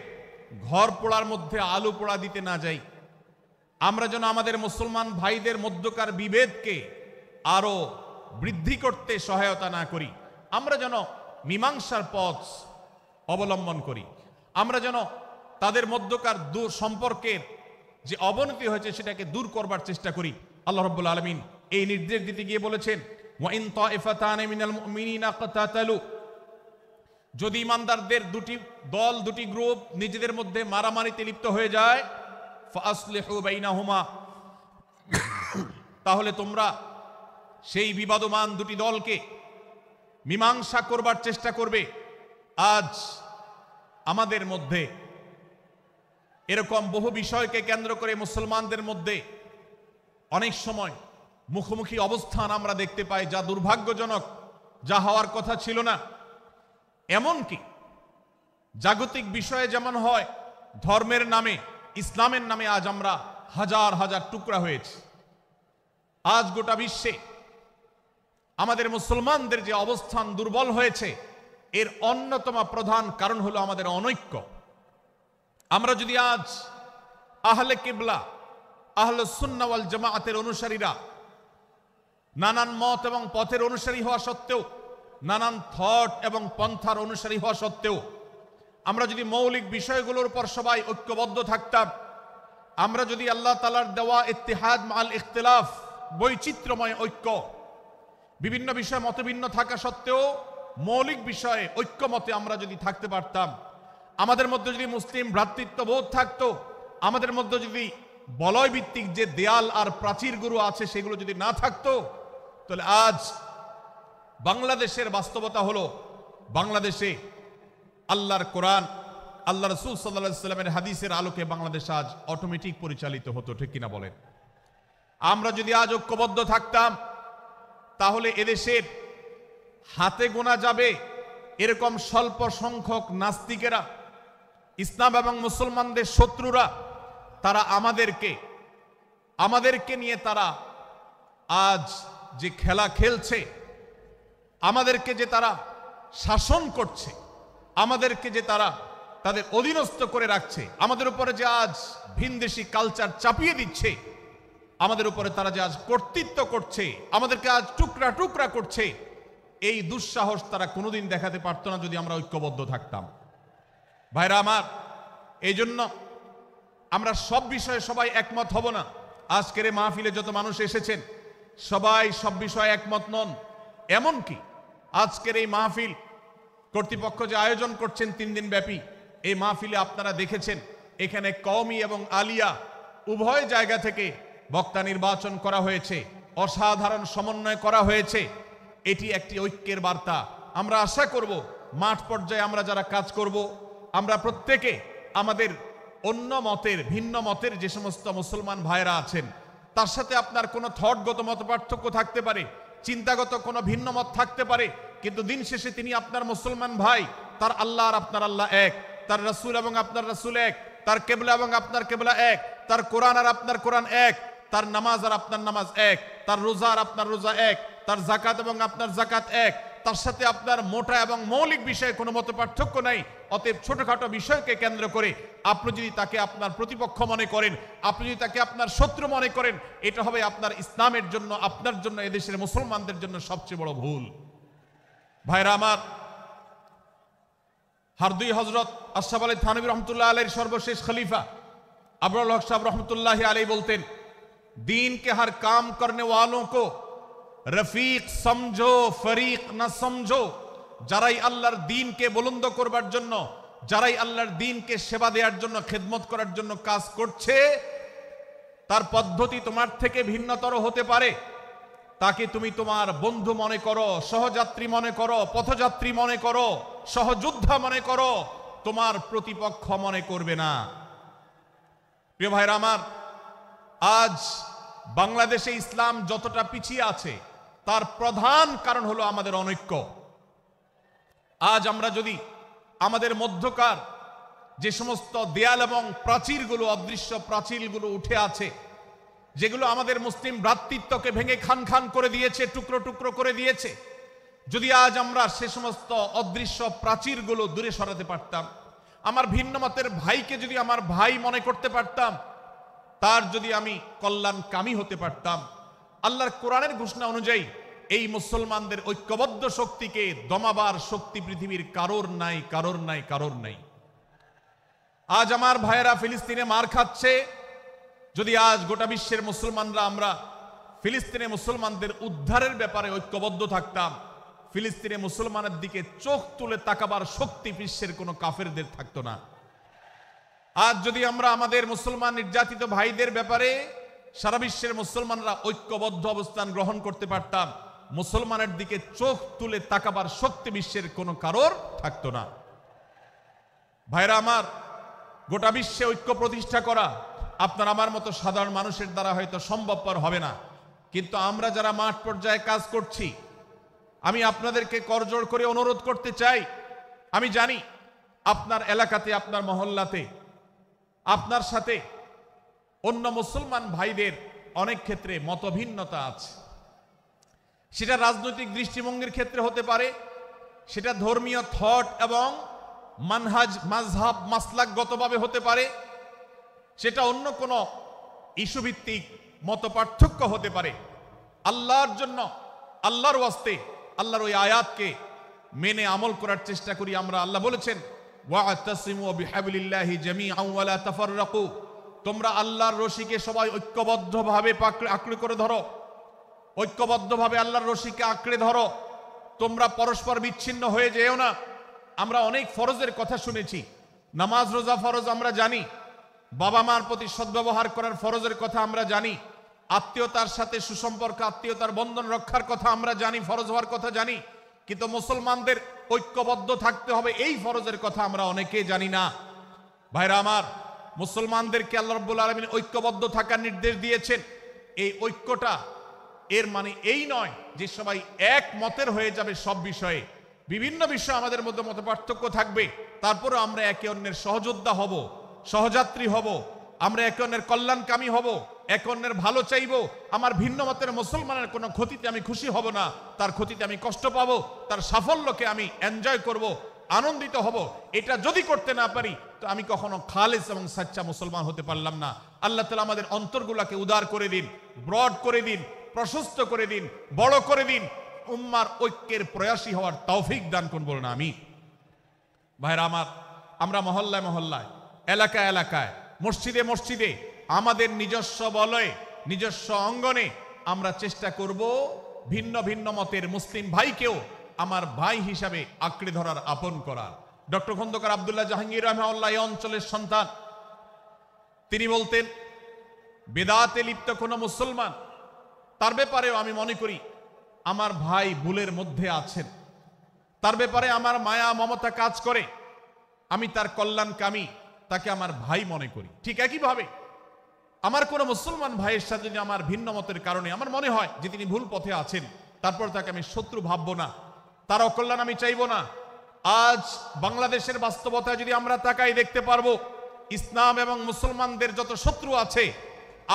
ঘর পোড়ার মধ্যে আলু পোড়া দিতে না যাই। আমরা যেন আমাদের মুসলমান ভাইদের মধ্যকার বিভেদকে আরো বৃদ্ধি করতে সহায়তা না করি। আমরা যেন মীমাংসার পথ অবলম্বন করি। আমরা যেন তাদের মধ্যকার সম্পর্কের যে অবনতি হয়েছে সেটাকে দূর করবার চেষ্টা করি। আল্লাহ রাব্বুল আলামিন এই নির্দেশ দিতে গিয়ে বলেছেন, ওয়া ইন তাইফাতান মিনাল মুমিনিনা ইকতাতালু, যদি ঈমানদারদের দুটি দল, দুটি গ্রুপ নিজেদের মধ্যে মারামারিতে লিপ্ত হয়ে যায়, ফাসলিহু বাইনাহুমা, তাহলে তোমরা সেই বিবাদমান দুটি দলকে মীমাংসা করবার চেষ্টা করবে। আজ আমাদের মধ্যে এরকম বহু বিষয়কে কেন্দ্র করে মুসলমানদের মধ্যে অনেক সময় মুখোমুখি অবস্থান আমরা দেখতে পাই, যা দুর্ভাগ্যজনক, যা হওয়ার কথা ছিল না। এমনকি জাগতিক বিষয়ে যেমন হয়, ধর্মের নামে, ইসলামের নামে আজ আমরা হাজার হাজার টুকরা হয়েছি। আজ গোটা বিশ্বে আমাদের মুসলমানদের যে অবস্থান দুর্বল হয়েছে, এর অন্যতম প্রধান কারণ হলো আমাদের অনৈক্য। আমরা যদি আজ আহলে কিবলা, আহলে সুন্নাহ ওয়াল জামাআতের অনুসারীরা নানান মত এবং পথের অনুসারী হওয়া সত্ত্বেও, নানান থট এবং পন্থার অনুসারী হওয়া সত্ত্বেও আমরা যদি মৌলিক বিষয়গুলোর উপর সবাই ঐক্যবদ্ধ থাকতাম, আমরা যদি আল্লাহ তাআলার দেওয়া ইত্তিহাদ মাল ইখতিলাফ, বৈচিত্র্যময় ঐক্য, বিভিন্ন বিষয় মতভিন্ন থাকা সত্ত্বেও মৌলিক বিষয়ে ঐক্যমতে আমরা যদি থাকতে পারতাম, আমাদের মধ্যে যদি মুসলিম ভ্রাতৃত্ববোধ থাকতো, আমাদের মধ্যে যদি বলয় ভিত্তিক যে দেয়াল আর প্রাচীরগুলো আছে সেগুলো যদি না থাকতো, তাহলে আজ বাংলাদেশের বাস্তবতা হলো বাংলাদেশে আল্লাহর কোরআন, আল্লাহ রাসূল সাল্লাল্লাহু আলাইহি ওয়াসাল্লামের হাদিসের আলোকে বাংলাদেশ আজ অটোমেটিক পরিচালিত হতো, ঠিক কিনা বলেন? আমরা যদি আজ ঐক্যবদ্ধ থাকতাম তাহলে এদেশের হাতে গোনা যাবে এরকম স্বল্প সংখ্যক নাস্তিকেরা, ইসলাম এবং মুসলমানদের শত্রুরা, তারা আমাদেরকে নিয়ে তারা আজ যে খেলা খেলছে, আমাদেরকে যে তারা শাসন করছে, আমাদেরকে যে তারা তাদের অধীনস্থ করে রাখছে, আমাদের উপরে যে আজ ভিনদেশি কালচার চাপিয়ে দিচ্ছে, আমাদের উপরে তারা যে আজ কর্তৃত্ব করছে, আমাদেরকে আজ টুকরা টুকরা করছে, এই দুঃসাহস তারা কোনোদিন দেখাতে পারতো না যদি আমরা ঐক্যবদ্ধ থাকতাম। ভাইরা আমার, এই জন্য আমরা সব বিষয়ে সবাই একমত হব না। আজকের এই মাহফিলে যত মানুষ এসেছেন সবাই সব বিষয়ে একমত নন। এমনকি আজকের এই মাহফিল কর্তৃপক্ষ যে আয়োজন করছেন 3 দিন ব্যাপী, এই মাহফিলে আপনারা দেখেছেন এখানে কওমি এবং আলিয়া উভয় জায়গা থেকে বক্তা নির্বাচন করা হয়েছে, অসাধারণ সমন্বয় করা হয়েছে। এটি একটি ঐক্যের বার্তা। আমরা আশা করব মাঠ পর্যায়ে আমরা যারা কাজ করব, আমরা প্রত্যেকে আমাদের অন্য মতের, ভিন্ন মতের যে সমস্ত মুসলমান ভাইরা আছেন তার সাথে আপনার কোনো থটগত মত পার্থক্য থাকতে পারে, চিন্তাগত কোনো ভিন্ন মত থাকতে পারে, কিন্তু দিন শেষে তিনি আপনার মুসলমান ভাই। তার আল্লাহ আর আপনার আল্লাহ এক, তার রাসূল এবং আপনার রাসূল এক, তার কিবলা এবং আপনার কিবলা এক, তার কোরআন আর আপনার কোরআন এক, তার নামাজ আর আপনার নামাজ এক, তার রোজা আর আপনার রোজা এক, তার যাকাত এবং আপনার যাকাত এক, তার সাথে আপনার মোটা এবং মৌলিক বিষয়ে কোনো মত পার্থক্য নাই। অতএব ছোটখাটো বিষয়কে কেন্দ্র করে আপনি যদি তাকে আপনার প্রতিপক্ষ মনে করেন, আপনি যদি তাকে আপনার শত্রু মনে করেন, এটা হবে আপনার ইসলামের জন্য, আপনার জন্য, এদেশের মুসলমানদের জন্য সবচেয়ে বড় ভুল। ভাইরা আমার, হারদুই হযরত আশরাফ আলী থানভী রহমতুল্লাহ আলাইহির সর্বশেষ খলিফা আবরাল হক সাহেব রহমতুল্লাহ আলাইহি বলতেন, दीन के हर काम करने वालों को रफीक समझो, फरीक ना समझो। যারাই আল্লাহর দ্বীনকে বুলন্দ করবার জন্য, যারাই আল্লাহর দ্বীনকে সেবা দেওয়ার জন্য, খেদমত করার জন্য কাজ করছে, তার পদ্ধতি তোমার থেকে ভিন্নতর হতে পারে, তাকে তুমি তোমার বন্ধু মনে করো, সহযাত্রী মনে করো, পথযাত্রী মনে করো, সহযোদ্ধা মনে করো, তোমার প্রতিপক্ষ মনে করবে না। প্রিয় ভাইরা আমার, আজ বাংলাদেশে ইসলাম যতটা পিছিয়ে আছে তার প্রধান কারণ হলো আমাদের অনৈক্য। আজ আমরা যদি আমাদের মধ্যকার যে সমস্ত দেয়াল এবং প্রাচীরগুলো, অদৃশ্য প্রাচীরগুলো উঠে আছে, যেগুলো আমাদের মুসলিম ভ্রাতৃত্বকে ভেঙে খান খান করে দিয়েছে, টুকরো টুকরো করে দিয়েছে, যদি আজ আমরা সে সমস্ত অদৃশ্য প্রাচীরগুলো দূরে সরাতে পারতাম, আমার ভিন্ন মতের ভাইকে যদি আমার ভাই মনে করতে পারতাম, তার যদি আমি কল্যাণকামী হতে পারতাম, আল্লাহর কোরআনের ঘোষণা অনুযায়ী এই মুসলমানদের ঐক্যবদ্ধ শক্তিকে দমাবার শক্তি পৃথিবীর কারোর নাই, কারোর নাই, কারোর নাই। আজ আমার ভাইয়েরা ফিলিস্তিনে মার খাচ্ছে, যদি আজ গোটা বিশ্বের মুসলমানরা আমরা ফিলিস্তিনে মুসলমানদের উদ্ধারের ব্যাপারে ঐক্যবদ্ধ থাকতাম, ফিলিস্তিনে মুসলমানের দিকে চোখ তুলে তাকাবার শক্তি বিশ্বের কোনো কাফেরদের থাকতো না। আজ যদি আমরা আমাদের মুসলমান নির্যাতিত ভাইদের ব্যাপারে সারা বিশ্বের মুসলমানরা ঐক্যবদ্ধ অবস্থান গ্রহণ করতে পারতাম, মুসলমানের দিকে চোখ তুলে তাকাবার শক্তি বিশ্বের কোনো কারোর থাকতো না। ভাইরা আমার, গোটা বিশ্বে ঐক্য প্রতিষ্ঠা করা আপনার আমার মতো সাধারণ মানুষের দ্বারা হয়তো সম্ভবপর হবে না, কিন্তু আমরা যারা মাঠ পর্যায়ে কাজ করছি, আমি আপনাদেরকে করজোড় করে অনুরোধ করতে চাই। আমি জানি আপনার এলাকাতে, আপনার মহল্লাতে আপনার সাথে অন্য মুসলমান ভাইদের অনেক ক্ষেত্রে মতভিন্নতা আছে। সেটা রাজনৈতিক দৃষ্টিভঙ্গির ক্ষেত্রে হতে পারে, সেটা ধর্মীয় থট এবং মানহাজ, মাযহাব, মাসলাকগতভাবে হতে পারে, সেটা অন্য কোনো ইস্যুভিত্তিক মত পার্থক্য হতে পারে। আল্লাহর জন্য, আল্লাহর ওয়াস্তে, আল্লাহর ওই আয়াতকে মেনে আমল করার চেষ্টা করি আমরা। আল্লাহ বলেছেন, ওয়া'তাসিমু বিহাবলিল্লাহি জামিআন ওয়া লা তাফাররাকু, তোমরা আল্লাহর রশিকে সবাই ঐক্যবদ্ধভাবে আঁকড়ে করে ধরো, ঐক্যবদ্ধভাবে আল্লাহর রশিকে আঁকড়ে ধরো, তোমরা পরস্পর বিচ্ছিন্ন হয়ে যেও না। আমরা অনেক ফরজের কথা শুনেছি, নামাজ রোজা ফরজ আমরা জানি, বাবা মার প্রতি সদ্ব্যবহার করার ফরজের কথা আমরা জানি, আত্মীয়তার সাথে সুসম্পর্ক আত্মীয়তার বন্ধন রক্ষার কথা আমরা জানি, ফরজ হওয়ার কথা জানি, কিন্তু মুসলমানদের ঐক্যবদ্ধ থাকতে হবে এই ফরজের কথা আমরা অনেকেই জানি না। ভাইরা আমার, মুসলমানদেরকে আল্লাহ রাব্বুল আলামিন ঐক্যবদ্ধ থাকার নির্দেশ দিয়েছেন। এই ঐক্যটা এর মানে এই নয় যে সবাই এক মতের হয়ে যাবে সব বিষয়ে। বিভিন্ন বিষয়ে আমাদের মধ্যে মত পার্থক্য থাকবে, তারপরে আমরা একে অন্যের সহযোদ্ধা হব, সহযাত্রী হব, আমরা একে অন্যের কল্যাণকামী হব, একে অন্যের ভালো চাইব। আমার ভিন্ন মতের মুসলমানের কোনো ক্ষতিতে আমি খুশি হব না, তার ক্ষতিতে আমি কষ্ট পাবো, তার সাফল্যকে আমি এনজয় করব, আনন্দিত হব। এটা যদি করতে না পারি তো আমি কখনো খালেস এবং সাচ্চা মুসলমান হতে পারলাম না। আল্লাহ তাআলা আমাদের অন্তরগুলোকে উদার করে দিন, ব্রড করে দিন, প্রশস্ত করে দিন, বড় করে দিন, উম্মার ঐক্যের প্রয়াসী হওয়ার তৌফিক দান করুন বলুন আমিন। ভাইরা আমার, আমরা মহল্লায় মহল্লায়, এলাকায় এলাকায়, মসজিদে মসজিদে, আমাদের নিজস্ব বলয়ে, নিজস্ব অঙ্গনে আমরা চেষ্টা করব ভিন্ন ভিন্ন মতের মুসলিম ভাইকেও আমার ভাই হিসাবে আঁকড়ে ধরার, আপন করার। ডক্টর খন্দকার আব্দুল্লাহ জাহাঙ্গীর রাহিমাহুল্লাহ এই অঞ্চলের সন্তান। তিনি বলতেন, বেদাতে লিপ্ত কোনো মুসলমান, তার ব্যাপারেও আমি মনে করি আমার ভাই ভুলের মধ্যে আছেন, তার ব্যাপারে আমার মায়া মমতা কাজ করে, আমি তার কল্যাণকামী, তাকে আমার ভাই মনে করি। ঠিক একইভাবে আমার কোনো মুসলমান ভাইয়ের সাথে যদি আমার ভিন্ন মতের কারণে আমার মনে হয় যে তিনি ভুল পথে আছেন, তারপর তাকে আমি শত্রু ভাববো না, তার অকল্যাণ আমি চাইবো না। আজ বাংলাদেশের বাস্তবতায় যদি আমরা তাকাই, দেখতে পারবো ইসলাম এবং মুসলমানদের যত শত্রু আছে,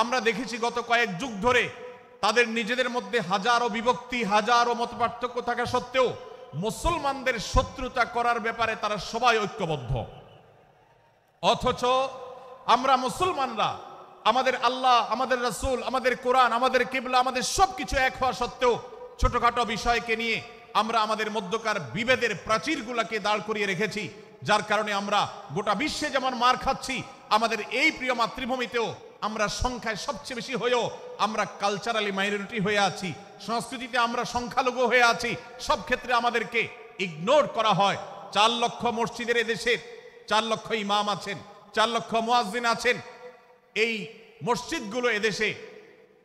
আমরা দেখেছি গত কয়েক যুগ ধরে তাদের নিজেদের মধ্যে হাজারো বিভক্তি, হাজারো মত পার্থক্য থাকা সত্ত্বেও মুসলমানদের শত্রুতা করার ব্যাপারে তারা সবাই ঐক্যবদ্ধ। অথচ আমরা মুসলমানরা আমাদের আল্লাহ, আমাদের রাসূল, আমাদের কোরআন, আমাদের কিবলা, আমাদের সবকিছু এক হওয়া সত্ত্বেও ছোটখাটো বিষয়কে নিয়ে আমরা আমাদের মধ্যকার বিভেদের প্রাচীরগুলোকে দাঁড় করিয়ে রেখেছি, যার কারণে আমরা গোটা বিশ্বে যেমন মার খাচ্ছি, আমাদের এই প্রিয় মাতৃভূমিতেও আমরা সংখ্যায় সবচেয়ে বেশি হয়েও আমরা কালচারালি মাইনরিটি হয়ে আছি, সংস্কৃতিতে আমরা সংখ্যালঘু হয়ে আছি। সব ক্ষেত্রে আমাদেরকে ইগনোর করা হয়। 4 লক্ষ মসজিদের এদেশে 4 লক্ষ ইমাম আছেন, 4 লক্ষ মুয়াজ্জিন আছেন। এই মসজিদগুলো এদেশে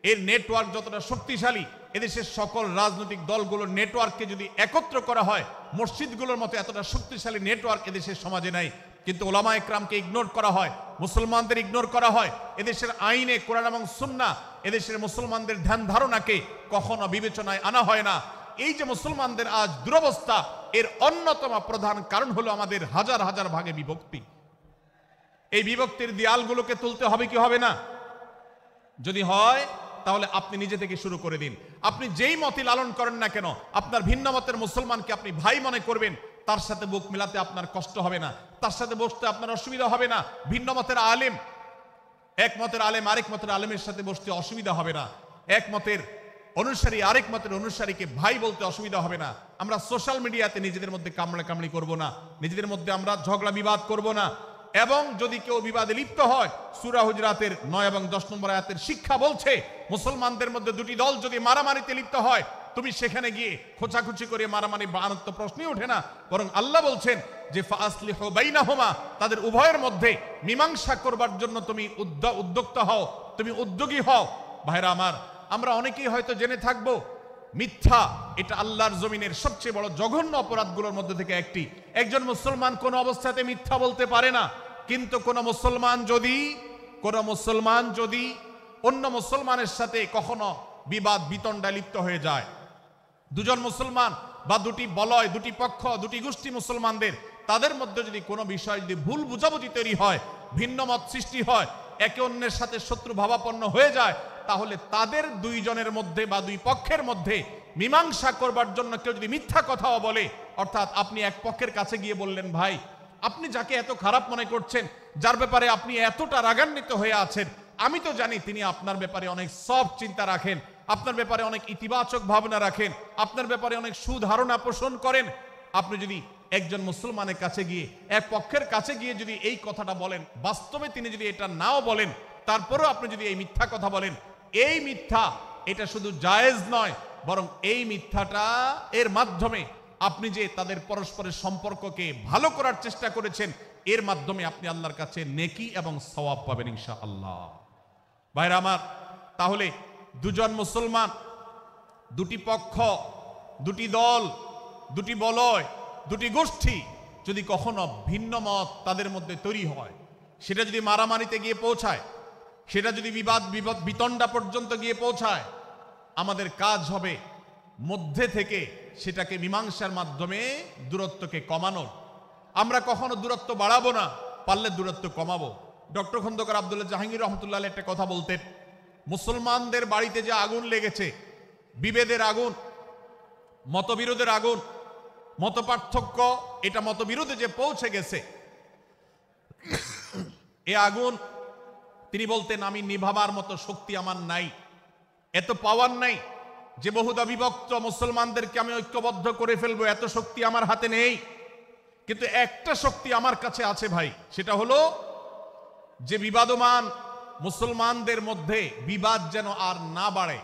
এর নেটওয়ার্ক যতটা শক্তিশালী, এদেশের সকল রাজনৈতিক দলগুলোর নেটওয়ার্ককে যদি একত্র করা হয়, মসজিদগুলোর মতো এতটা শক্তিশালী নেটওয়ার্ক এদেশের সমাজে নাই। কিন্তু ওলামা একরামকে ইগনোর করা হয়, মুসলমানদের ইগনোর করা হয়। এদেশের আইনে কোরআন এবং সুন্নাহ এদেশের মুসলমানদের ধ্যান ধারণাকে কখনো বিবেচনায় আনা হয় না। এই যে মুসলমানদের আজ দুরবস্থা, এর অন্যতম প্রধান কারণ হলো আমাদের হাজার হাজার ভাগে বিভক্তি। এই বিভক্তির দেয়ালগুলোকে তুলতে হবে কি হবে না? যদি হয় তাহলে আপনি নিজে থেকে শুরু করে দিন। আপনি যেই মতই লালন করেন না কেন, আপনার ভিন্ন মতের মুসলমানকে আপনি ভাই মনে করবেন, তার সাথে বুক মিলাতে আপনার কষ্ট হবে না, তার সাথে বসতে আপনার অসুবিধা হবে না। ভিন্ন মতের আলেম, এক মতের আলেম আরেক মতের আলেমের সাথে বসতে অসুবিধা হবে না। এক মতের অনুসারী আরেক মতের অনুসারীকে ভাই বলতে অসুবিধা হবে না। আমরা সোশ্যাল মিডিয়াতে নিজেদের মধ্যে কামড়াকামড়ি করব না, নিজেদের মধ্যে আমরা ঝগড়া বিবাদ করব না। এবং যদি কেউ বিবাদে লিপ্ত হয়, সূরা হুজরাতের 9 এবং 10 নম্বর আয়াতের শিক্ষা বলছে, মুসলমানদের মধ্যে দুটি দল যদি মারামারিতে লিপ্ত হয়, তুমি সেখানে গিয়ে খোঁচাখুচি করে মারামারি বানানোর তো প্রশ্নই ওঠে না। বরং আল্লাহ বলছেন যে ফাসলিহু বাইনাহুমা, তাদের উভয়ের মধ্যে মীমাংসা করবার জন্য তুমি উদ্যোক্তা হও, তুমি উদ্যোগী হও। ভাইরা আমার, আমরা অনেকেই হয়তো জেনে থাকবো মিথ্যা এটা আল্লাহর জমিনের সবচেয়ে বড় জঘন্য অপরাধগুলোর মধ্যে থেকে একটি। একজন মুসলমান কোন অবস্থাতে মিথ্যা বলতে পারে না, কিন্তু কোন মুসলমান যদি অন্য মুসলমানের সাথে কখনো বিবাদ বিতণ্ডায় লিপ্ত হয়ে যায়, দুজন মুসলমান বা দুটি বলয়, দুটি পক্ষ, দুটি গোষ্ঠী মুসলমানদের, তাদের মধ্যে যদি কোনো বিষয় যদি ভুল বুঝাবুঝি তৈরি হয়, ভিন্ন মত সৃষ্টি হয়, একে অন্যের সাথে শত্রু ভাবাপন্ন হয়ে যায়, তাহলে তাদের দুইজনের মধ্যে বা দুই পক্ষের মধ্যে মীমাংসা করবার জন্য কেউ যদি মিথ্যা কথাও বলে, অর্থাৎ আপনি এক পক্ষের কাছে গিয়ে বললেন, ভাই আপনি যাকে এত খারাপ মনে করছেন, যার ব্যাপারে আপনি এতটা রাগান্বিত হয়ে আছেন, আমি তো জানি তিনি আপনার ব্যাপারে অনেক সফট চিন্তা রাখেন, আপনার ব্যাপারে অনেক ইতিবাচক ভাবনা রাখেন, আপনার ব্যাপারে অনেক সুধারণা পোষণ করেন। আপনি যদি একজন মুসলমানের কাছে গিয়ে, এক পক্ষের কাছে গিয়ে যদি এই কথাটা বলেন, বাস্তবে তিনি যদি এটা নাও বলেন, তারপরেও আপনি যদি এই মিথ্যা কথা বলেন, এই মিথ্যা এটা শুধু জায়েজ নয়, বরং এই মিথ্যাটা এর মাধ্যমে আপনি যে তাদের পরস্পরের সম্পর্ককে ভালো করার চেষ্টা করেছেন, এর মাধ্যমে আপনি আল্লাহর কাছে নেকি এবং সওয়াব পাবেন ইনশাআল্লাহ। ভাইরা আমার, তাহলে দুজন মুসলমান, দুটি পক্ষ, দুটি দল, দুটি বলয়, দুটি গোষ্ঠী যদি কখনো ভিন্ন মত তাদের মধ্যে তৈরি হয়, সেটা যদি মারামারিতে গিয়ে পৌঁছায়, সেটা যদি বিবাদ বিতণ্ডা পর্যন্ত গিয়ে পৌঁছায়, আমাদের কাজ হবে মধ্যে থেকে সেটাকে মীমাংসার মাধ্যমে দূরত্বকে কমানোর। আমরা কখনো দূরত্ব বাড়াবো না, পারলে দূরত্ব কমাবো। ডক্টর খন্দকার আব্দুল্লাহ জাহাঙ্গীর রহমতুল্লাহ একটা কথা বলতেন, মুসলমানদের বাড়িতে যে আগুন লেগেছে, বিভেদের আগুন, মতবিরোধের আগুন, মত পার্থক্য, এটা মতবিরোধে যে পৌঁছে গেছে, এ আগুন তিনি বলতেন, আমি নিভাবার মতো শক্তি আমার নাই, এত পাওয়ার নাই যে বহুদা বিভক্ত মুসলমানদেরকে আমি ঐক্যবদ্ধ করে ফেলবো, এত শক্তি আমার হাতে নেই। কিন্তু একটা শক্তি আমার কাছে আছে ভাই, সেটা হলো যে বিবাদমান মুসলমানদের মধ্যে বিবাদ যেন আর না বাড়ে,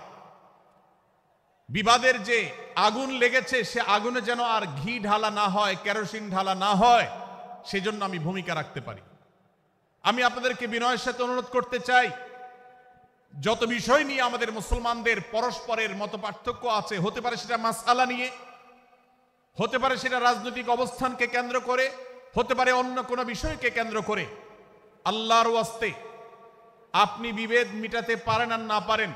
বিবাদের যে আগুন লেগেছে সে আগুনে যেন আর ঘি ঢালা না হয়, কেরোসিন ঢালা না হয়, সেজন্য আমি ভূমিকা রাখতে পারি। আমি আপনাদেরকে বিনয়ের সাথে অনুরোধ করতে চাই, যত বিষয় নিয়ে আমাদের মুসলমানদের পরস্পরের মত পার্থক্য আছে, হতে পারে সেটা মাসআলা নিয়ে, হতে পারে সেটা রাজনৈতিক অবস্থানকে কেন্দ্র করে, হতে পারে অন্য কোনো বিষয়কে কেন্দ্র করে, আল্লাহর ওয়াস্তে আপনি বিভেদ মিটাতে পারেন আর না পারেন,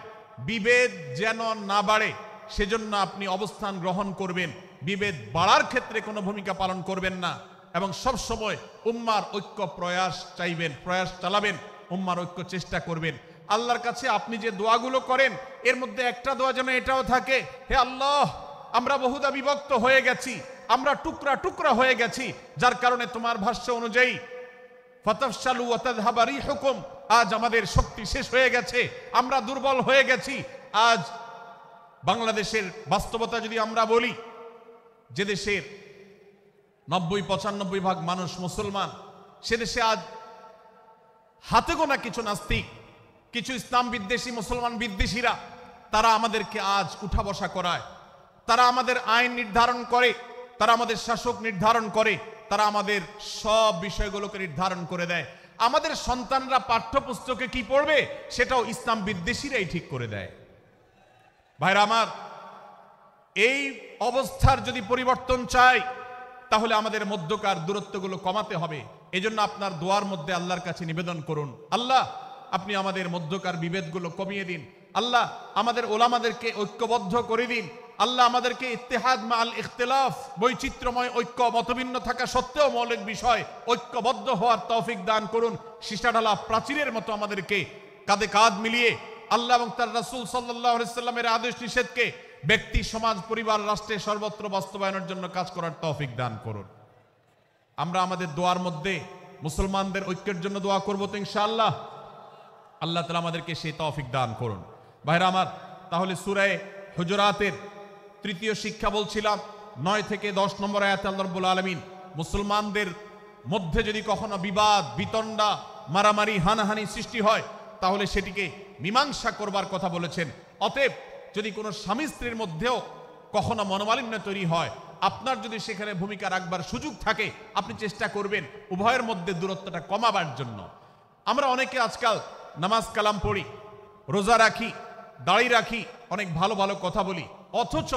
বিভেদ যেন না বাড়ে সেজন্য আপনি অবস্থান গ্রহণ করবেন, বিভেদ বাড়ার ক্ষেত্রে কোনো ভূমিকা পালন করবেন না, এবং সব সময় উম্মার ঐক্য প্রয়াস চাইবেন, প্রয়াস চালাবেন, উম্মার ঐক্য চেষ্টা করবেন। আল্লাহর কাছে আপনি যে দোয়াগুলো করেন, এর মধ্যে একটা দোয়া যেন এটাও থাকে, হে আল্লাহ, আমরা বহুদা বিভক্ত হয়ে গেছি, আমরা টুকরা টুকরা হয়ে গেছি, যার কারণে তোমার ভাষ্য অনুযায়ী ফাতাফশালু ওয়া তাযহাবা রিহুকুম, আজ আমাদের শক্তি শেষ হয়ে গেছে, আমরা দুর্বল হয়ে গেছি। আজ বাংলাদেশের বাস্তবতা যদি আমরা বলি, যে দেশের 90-95 ভাগ মানুষ মুসলমান, সে দেশে আজ হাতে গোনা কিছু নাস্তিক, কিছু ইসলাম বিদ্বেষী, মুসলমান বিদ্বেষীরা, তারা আমাদেরকে আজ উঠা বসা করায়, তারা আমাদের আইন নির্ধারণ করে, তারা আমাদের শাসক নির্ধারণ করে, তারা আমাদের সব বিষয়গুলোকে নির্ধারণ করে দেয়। আমাদের সন্তানরা পাঠ্যপুস্তকে কি পড়বে সেটাও ইসলাম বিদ্বেষীরাই ঠিক করে দেয়। ভাইরা আমার, এই অবস্থার যদি পরিবর্তন চাই, তাহলে আমাদের মধ্যকার দূরত্বগুলো কমাতে হবে। এজন্য আপনার দোয়ার মধ্যে আল্লাহর কাছে নিবেদন করুন, আল্লাহ আপনি আমাদের মধ্যকার বিভেদগুলো কমিয়ে দিন, আল্লাহ আমাদের ওলামাদেরকে ঐক্যবদ্ধ করে দিন, আল্লাহ আমাদেরকে ইত্তেহাদ মাল ইখতিলাফ, বৈচিত্র্যময় ঐক্য, মতভিন্ন থাকা সত্ত্বেও মৌলিক বিষয় ঐক্যবদ্ধ হওয়ার তৌফিক দান করুন। সীসাঢালা প্রাচীরের মতো আমাদেরকে কাঁধে কাঁধ মিলিয়ে আল্লাহ এবং তার রাসূল সাল্লাল্লাহু আলাইহি সাল্লামের আদেশ নিষেধকে ব্যক্তি, সমাজ, পরিবার, রাষ্ট্রে সর্বত্র বাস্তবায়নের জন্য কাজ করার তৌফিক দান করুন। আমরা আমাদের দোয়ার মধ্যে মুসলমানদের ঐক্যের জন্য দোয়া করব তো ইনশাআল্লাহ। আল্লাহ তাআলা আমাদেরকে সেই তৌফিক দান করুন। ভাইরা আমার, তাহলে সূরা হুজুরাতের তৃতীয় শিক্ষা বলছিলাম, 9 থেকে 10 নম্বর আয়াতে আল্লাহ রাব্বুল আলামিন মুসলমানদের মধ্যে যদি কখনো বিবাদ, বিতণ্ডা, মারামারি, হানাহানি সৃষ্টি হয়, তাহলে সেটিকে মীমাংসা করবার কথা বলেছেন। অতএব যদি কোনো স্বামী স্ত্রীর মধ্যেও কখনো মনোমালিন্য তৈরি হয়, আপনার যদি সেখানে ভূমিকা রাখবার সুযোগ থাকে, আপনি চেষ্টা করবেন উভয়ের মধ্যে দূরত্বটা কমাবার জন্য। আমরা অনেকে আজকাল নামাজ কালাম পড়ি, রোজা রাখি, দাড়ি রাখি, অনেক ভালো ভালো কথা বলি, অথচ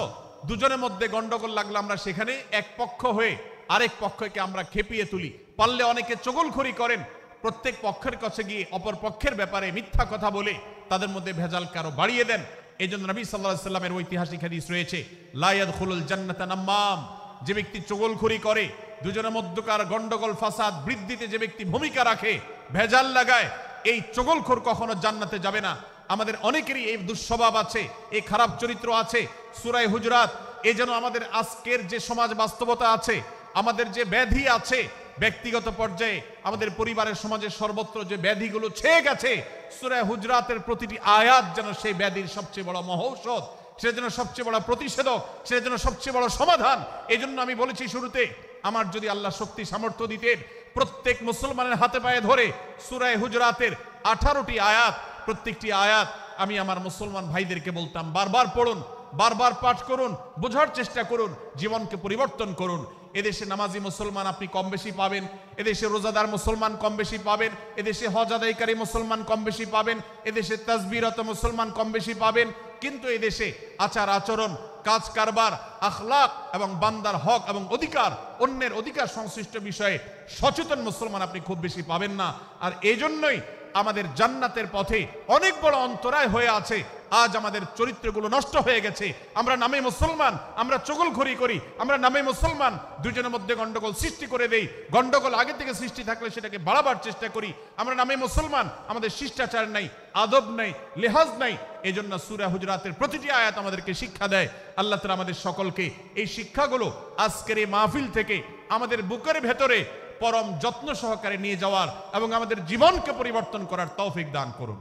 দুজনের মধ্যে গন্ডগোল লাগলে আমরা সেখানে এক পক্ষ হয়ে আরেক পক্ষকে আমরা খেপিয়ে তুলি। পারলে অনেকে চগলখড়ি করেন, প্রত্যেক পক্ষের কাছে গিয়ে অপর পক্ষের ব্যাপারে মিথ্যা কথা বলে তাদের মধ্যে ভেজালকে আরো বাড়িয়ে দেন। এই জন্য নবী সাল্লাল্লাহু আলাইহি ওয়াসাল্লামের ঐতিহাসিক হাদিস রয়েছে, লা ইয়াদখুলুল জান্নাতা নাম্মাম, যে ব্যক্তি চগলখড়ি করে, দুজনের মধ্যকার গন্ডগোল ফাসাদ বৃদ্ধিতে যে ব্যক্তি ভূমিকা রাখে, ভেজাল লাগায়, এই চগলখোর কখনো জান্নাতে যাবে না। আমাদের অনেকেরই এই দুঃস্বভাব আছে, এই খারাপ চরিত্র আছে। সূরা হুজুরাত, এই যেন আমাদের আজকের যে সমাজ বাস্তবতা আছে, আমাদের যে ব্যাধি আছে, ব্যক্তিগত পর্যায়ে আমাদের পরিবারের, সমাজের সর্বত্র যে ব্যাধিগুলো ছেয়ে গেছে, সূরা হুজুরাতের প্রতিটি আয়াত যেন সেই ব্যাধির সবচেয়ে বড় মহৌষধ, সেটা যেন সবচেয়ে বড় প্রতিষেধক, সেটা যেন সবচেয়ে বড় সমাধান। এই জন্য আমি বলেছি শুরুতে, আমার যদি আল্লাহ শক্তি সামর্থ্য দিতেন, প্রত্যেক মুসলমানের হাতে পায়ে ধরে সূরা হুজরাতের 18টি আয়াত, প্রত্যেকটি আয়াত আমি আমার মুসলমান ভাইদেরকে বলতাম, বারবার পড়ুন, বারবার পাঠ করুন, বোঝার চেষ্টা করুন, জীবনকে পরিবর্তন করুন। এদেশে নামাজি মুসলমান আপনি কম বেশি পাবেন, এদেশে রোজাদার মুসলমান কম বেশি পাবেন, এদেশে হজ আদায়কারী মুসলমান কম বেশি পাবেন, এদেশে তাসবিহরত মুসলমান কম বেশি পাবেন, কিন্তু এদেশে আচার আচরণ, কাজ কারবার, আখলাক এবং বান্দার হক এবং অধিকার, অন্যের অধিকার সংশ্লিষ্ট বিষয়ে সচেতন মুসলমান আপনি খুব বেশি পাবেন না। আর এজন্যই আমাদের জান্নাতের পথে অনেক বড় অন্তরায় হয়ে আছে। আজ আমাদের চরিত্রগুলো নষ্ট হয়ে গেছে। আমরা নামে মুসলমান, আমরা চগলখড়ি করি, আমরা নামে মুসলমান, দুজনের মধ্যে গন্ডগোল সৃষ্টি করে দেই। গন্ডগোল আগে থেকে সৃষ্টি থাকলে সেটাকে বাড়াবার চেষ্টা করি। আমরা নামে মুসলমান, আমাদের শিষ্টাচার নাই, আদব নাই, লেহাজ নাই। এই জন্য সূরা হুজরাতের প্রতিটি আয়াত আমাদেরকে শিক্ষা দেয়। আল্লাহ তাআলা আমাদের সকলকে এই শিক্ষাগুলো আজকের এই মাহফিল থেকে আমাদের বুকের ভেতরে পরম যত্ন সহকারে নিয়ে যাওয়ার এবং আমাদের জীবনকে পরিবর্তন করার তৌফিক দান করুন।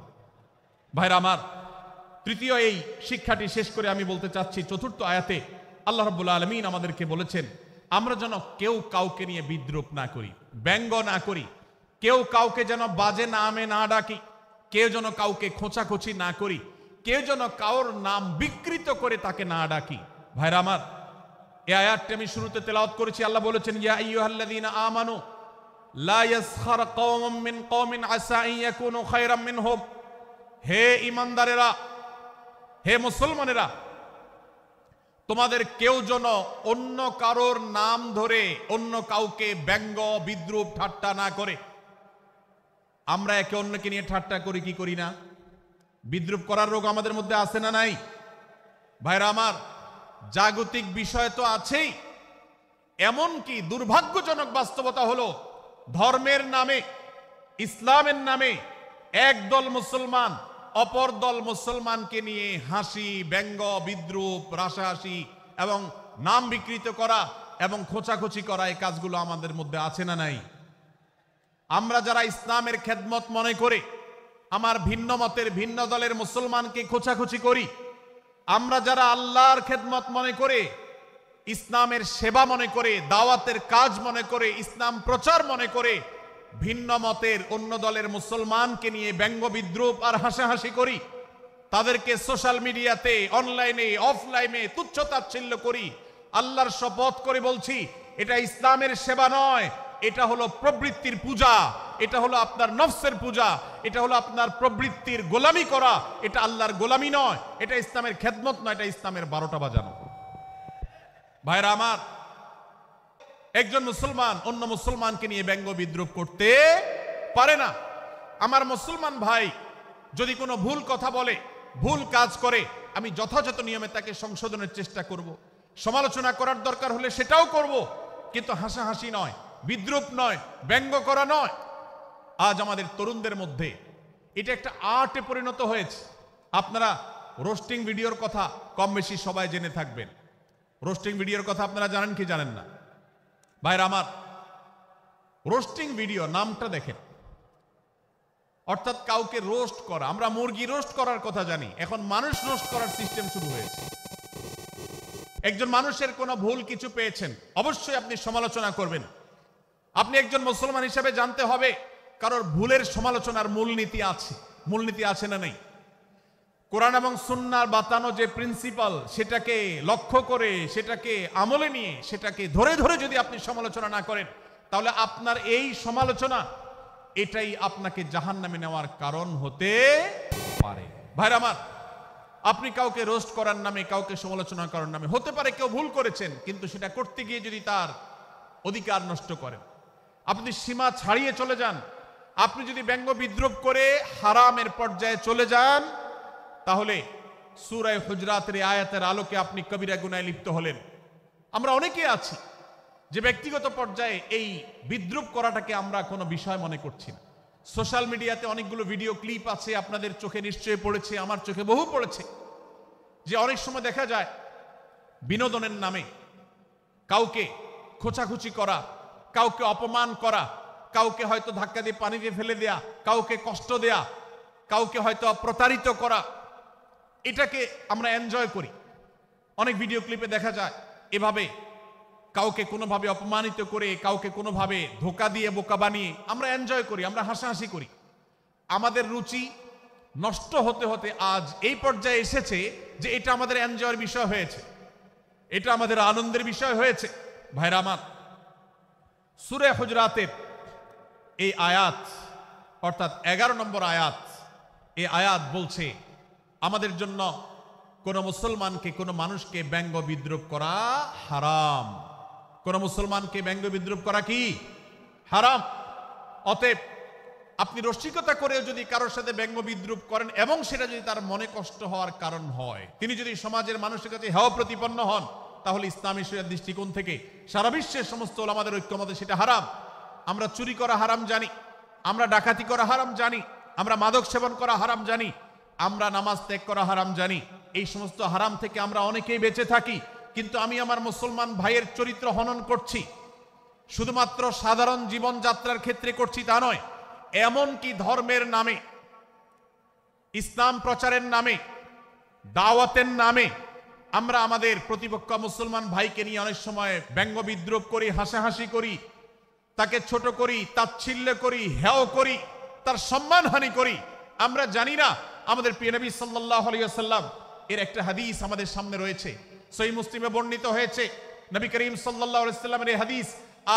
ভাইরা আমার, তৃতীয় এই শিক্ষাটি শেষ করে আমি বলতে চাচ্ছি, চতুর্থ আয়াতে আল্লাহ রাব্বুল আলামিন আমাদেরকে বলেছেন আমরা যেন কেউ কাউকে নিয়ে বিদ্রূপ না করি, ব্যঙ্গ না করি, কেউ কাউকে যেন বাজে নামে না ডাকি, কেউ যেন কাউকে খোঁচাখুচি না করি, কেউ যেন কারোর নাম বিকৃত করে তাকে না ডাকি। ভাইরা আমার, এই আয়াতটি আমি শুরুতে তেলাওয়াত করেছি। আল্লাহ বলেছেন, ইয়া আইয়ুহাল্লাযীনা আমানু লা ইয়াসখার কওমুম মিন কওমিন আসা আন ইয়াকুনু খায়রাম মিনহুম। হে ঈমানদারেরা, হে মুসলমানেরা, তোমাদের কেউ যেন অন্য কারোর নাম ধরে অন্য কাউকে ব্যঙ্গ বিদ্রূপ ঠাট্টা না করে। আমরা একে অন্যকে নিয়ে ঠাট্টা করি কি করি না? বিদ্রূপ করার রোগ আমাদের মধ্যে আছে না নাই? ভাইরা আমার, জাগতিক বিষয় তো আছেই, এমনকি দুর্ভাগ্যজনক বাস্তবতা হলো ধর্মের নামে, ইসলামের নামে একদল মুসলমান অপর দল মুসলমানকে নিয়ে হাসি, ব্যঙ্গ, বিদ্রূপ, রাসাহাসি এবং নাম বিকৃত করা এবং খোঁচাখুচি করা, এই কাজগুলো আমাদের মধ্যে আছে না নাই? আমরা যারা ইসলামের খেদমত মনে করে আমার ভিন্ন মতের, ভিন্ন দলের মুসলমানকে খোঁচাখুচি করি, আমরা যারা আল্লাহর খেদমত মনে করে, ইসলামের সেবা মনে করে, দাওয়াতের কাজ মনে করে, ইসলাম প্রচার মনে করে ভিন্ন মতের অন্য দলের মুসলমানকে নিয়ে ব্যঙ্গ বিদ্রূপ আর হাসাহাসি করি, তাদেরকে সোশ্যাল মিডিয়াতে, অনলাইনে, অফলাইনে তুচ্ছ-তাচ্ছিল্য করি, আল্লাহর শপথ করে বলছি এটা ইসলামের সেবা নয়, এটা হলো প্রবৃত্তির পূজা, এটা হলো আপনার নফসের পূজা, এটা হলো আপনার প্রবৃত্তির গোলামি করা, এটা আল্লাহর গোলামি নয়, এটা ইসলামের খেদমত নয়, এটা ইসলামের 12টা বাজানো। ভাইরা আমার, একজন মুসলমান অন্য মুসলমানকে নিয়ে ব্যঙ্গ বিদ্রূপ করতে পারে না। আমার মুসলমান ভাই যদি কোনো ভুল কথা বলে, ভুল কাজ করে, আমি যথাযথ নিয়মে তাকে সংশোধনের চেষ্টা করব, সমালোচনা করার দরকার হলে সেটাও করব, কিন্তু হাসাহাসি নয়, বিদ্রূপ নয়, ব্যঙ্গ করা নয়। আজ আমাদের তরুণদের মধ্যে এটা একটা আর্টে পরিণত হয়েছে। আপনারা রোস্টিং ভিডিওর কথা কম বেশি সবাই জেনে থাকবেন। রোস্টিং ভিডিওর কথা আপনারা জানেন কি জানেন না? ভাইরা আমার, রোস্টিং ভিডিও নামটা দেখেন, অর্থাৎ কাউকে রোস্ট করা। আমরা মুরগি রোস্ট করার কথা জানি, এখন মানুষ রোস্ট করার সিস্টেম শুরু হয়েছে। একজন মানুষের কোনো ভুল কিছু পেয়েছেন, অবশ্যই আপনি সমালোচনা করবেন। আপনি একজন মুসলমান হিসেবে জানতে হবে কারোর ভুলের সমালোচনার মূলনীতি আছে। মূলনীতি আছে না নেই? কোরআন এবং সুন্নাহর বাতানো যে প্রিন্সিপাল, সেটাকে লক্ষ্য করে, সেটাকে আমলে নিয়ে, সেটাকে ধরে ধরে যদি আপনি সমালোচনা না করেন, তাহলে আপনার এই সমালোচনা এটাই আপনাকে জাহান্নামে নেওয়ার কারণ হতে পারে। ভাইরা আমার, আপনি কাউকে রোস্ট করার নামে, কাউকে সমালোচনা করার নামে, হতে পারে কেউ ভুল করেছেন, কিন্তু সেটা করতে গিয়ে যদি তার অধিকার নষ্ট করেন, আপনি সীমা ছাড়িয়ে চলে যান, আপনি যদি ব্যঙ্গ বিদ্রূপ করে হারামের পর্যায়ে চলে যান, তাহলে সূরা হুজরাতের আয়াতের আলোকে আপনি কবিরা গুনাহে লিপ্ত হলেন। আমরা অনেকে আছি যে ব্যক্তিগত পর্যায়ে এই বিদ্রূপ করাটাকে আমরা কোনো বিষয় মনে করছি না। সোশ্যাল মিডিয়াতে অনেকগুলো ভিডিও ক্লিপ আছে, আপনাদের চোখে নিশ্চয়ই পড়েছে, আমার চোখে বহু পড়েছে, যে অনেক সময় দেখা যায় বিনোদনের নামে কাউকে খোঁচাখুচি করা, কাউকে অপমান করা, কাউকে হয়তো ধাক্কা দিয়ে পানি দিয়ে ফেলে দেয়া, কাউকে কষ্ট দেয়া, কাউকে হয়তো প্রতারিত করা, এটাকে আমরা এনজয় করি। অনেক ভিডিও ক্লিপে দেখা যায় এভাবে কাউকে কোনোভাবে অপমানিত করে, কাউকে কোনোভাবে ধোকা দিয়ে বোকা বানিয়ে আমরা এনজয় করি, আমরা হাসাহাসি করি। আমাদের রুচি নষ্ট হতে হতে আজ এই পর্যায়ে এসেছে যে এটা আমাদের এনজয়ের বিষয় হয়েছে, এটা আমাদের আনন্দের বিষয় হয়েছে। ভাইরা আমার, সূরা হুজরাতের এই আয়াত অর্থাৎ 11 নম্বর আয়াত, এই আয়াত বলছে আমাদের জন্য কোন মুসলমানকে, কোন মানুষকে ব্যঙ্গ বিদ্রুপ করা হারাম। কোন মুসলমানকে ব্যঙ্গ বিদ্রুপ করা কি হারাম। অতএব আপনি রসিকতা করেও যদি কারোর সাথে ব্যঙ্গ বিদ্রুপ করেন এবং সেটা যদি তার মনে কষ্ট হওয়ার কারণ হয়, তিনি যদি সমাজের মানুষের কাছে হেয় প্রতিপন্ন হন, তাহলে ইসলামী শরিয়ার দৃষ্টিকোণ থেকে সারা বিশ্বের সমস্ত ওলামাদের ঐক্যমতে সেটা হারাম। আমরা চুরি করা হারাম জানি, আমরা ডাকাতি করা হারাম জানি, আমরা মাদক সেবন করা হারাম জানি, আমরা নামাজ ত্যাগ করা হারাম জানি। এই সমস্ত হারাম থেকে আমরা অনেকেই বেঁচে থাকি, কিন্তু আমি আমার মুসলমান ভাইয়ের চরিত্র হনন করছি, শুধুমাত্র সাধারণ জীবনযাত্রার ক্ষেত্রে করছি তা নয়, এমনকি ধর্মের নামে, ইসলাম প্রচারের নামে, দাওয়াতের নামে আমরা আমাদের প্রতিপক্ষ মুসলমান ভাইকে নিয়ে অনেক সময় ব্যঙ্গ বিদ্রুপ করি, হাসাহাসি করি, তাকে ছোট করি, তাচ্ছিল্য করি, হেয় করি, তার সম্মানহানি করি। আমরা জানি না আমাদের প্রিয় নবী সাল্লাল্লাহু আলাইহি ওয়াসাল্লাম এর একটা হাদিস আমাদের সামনে রয়েছে, সহিহ মুসলিমে বর্ণিত হয়েছে। নবী করিম সাল্লাল্লাহু আলাইহি ওয়াসাল্লামের এই হাদিস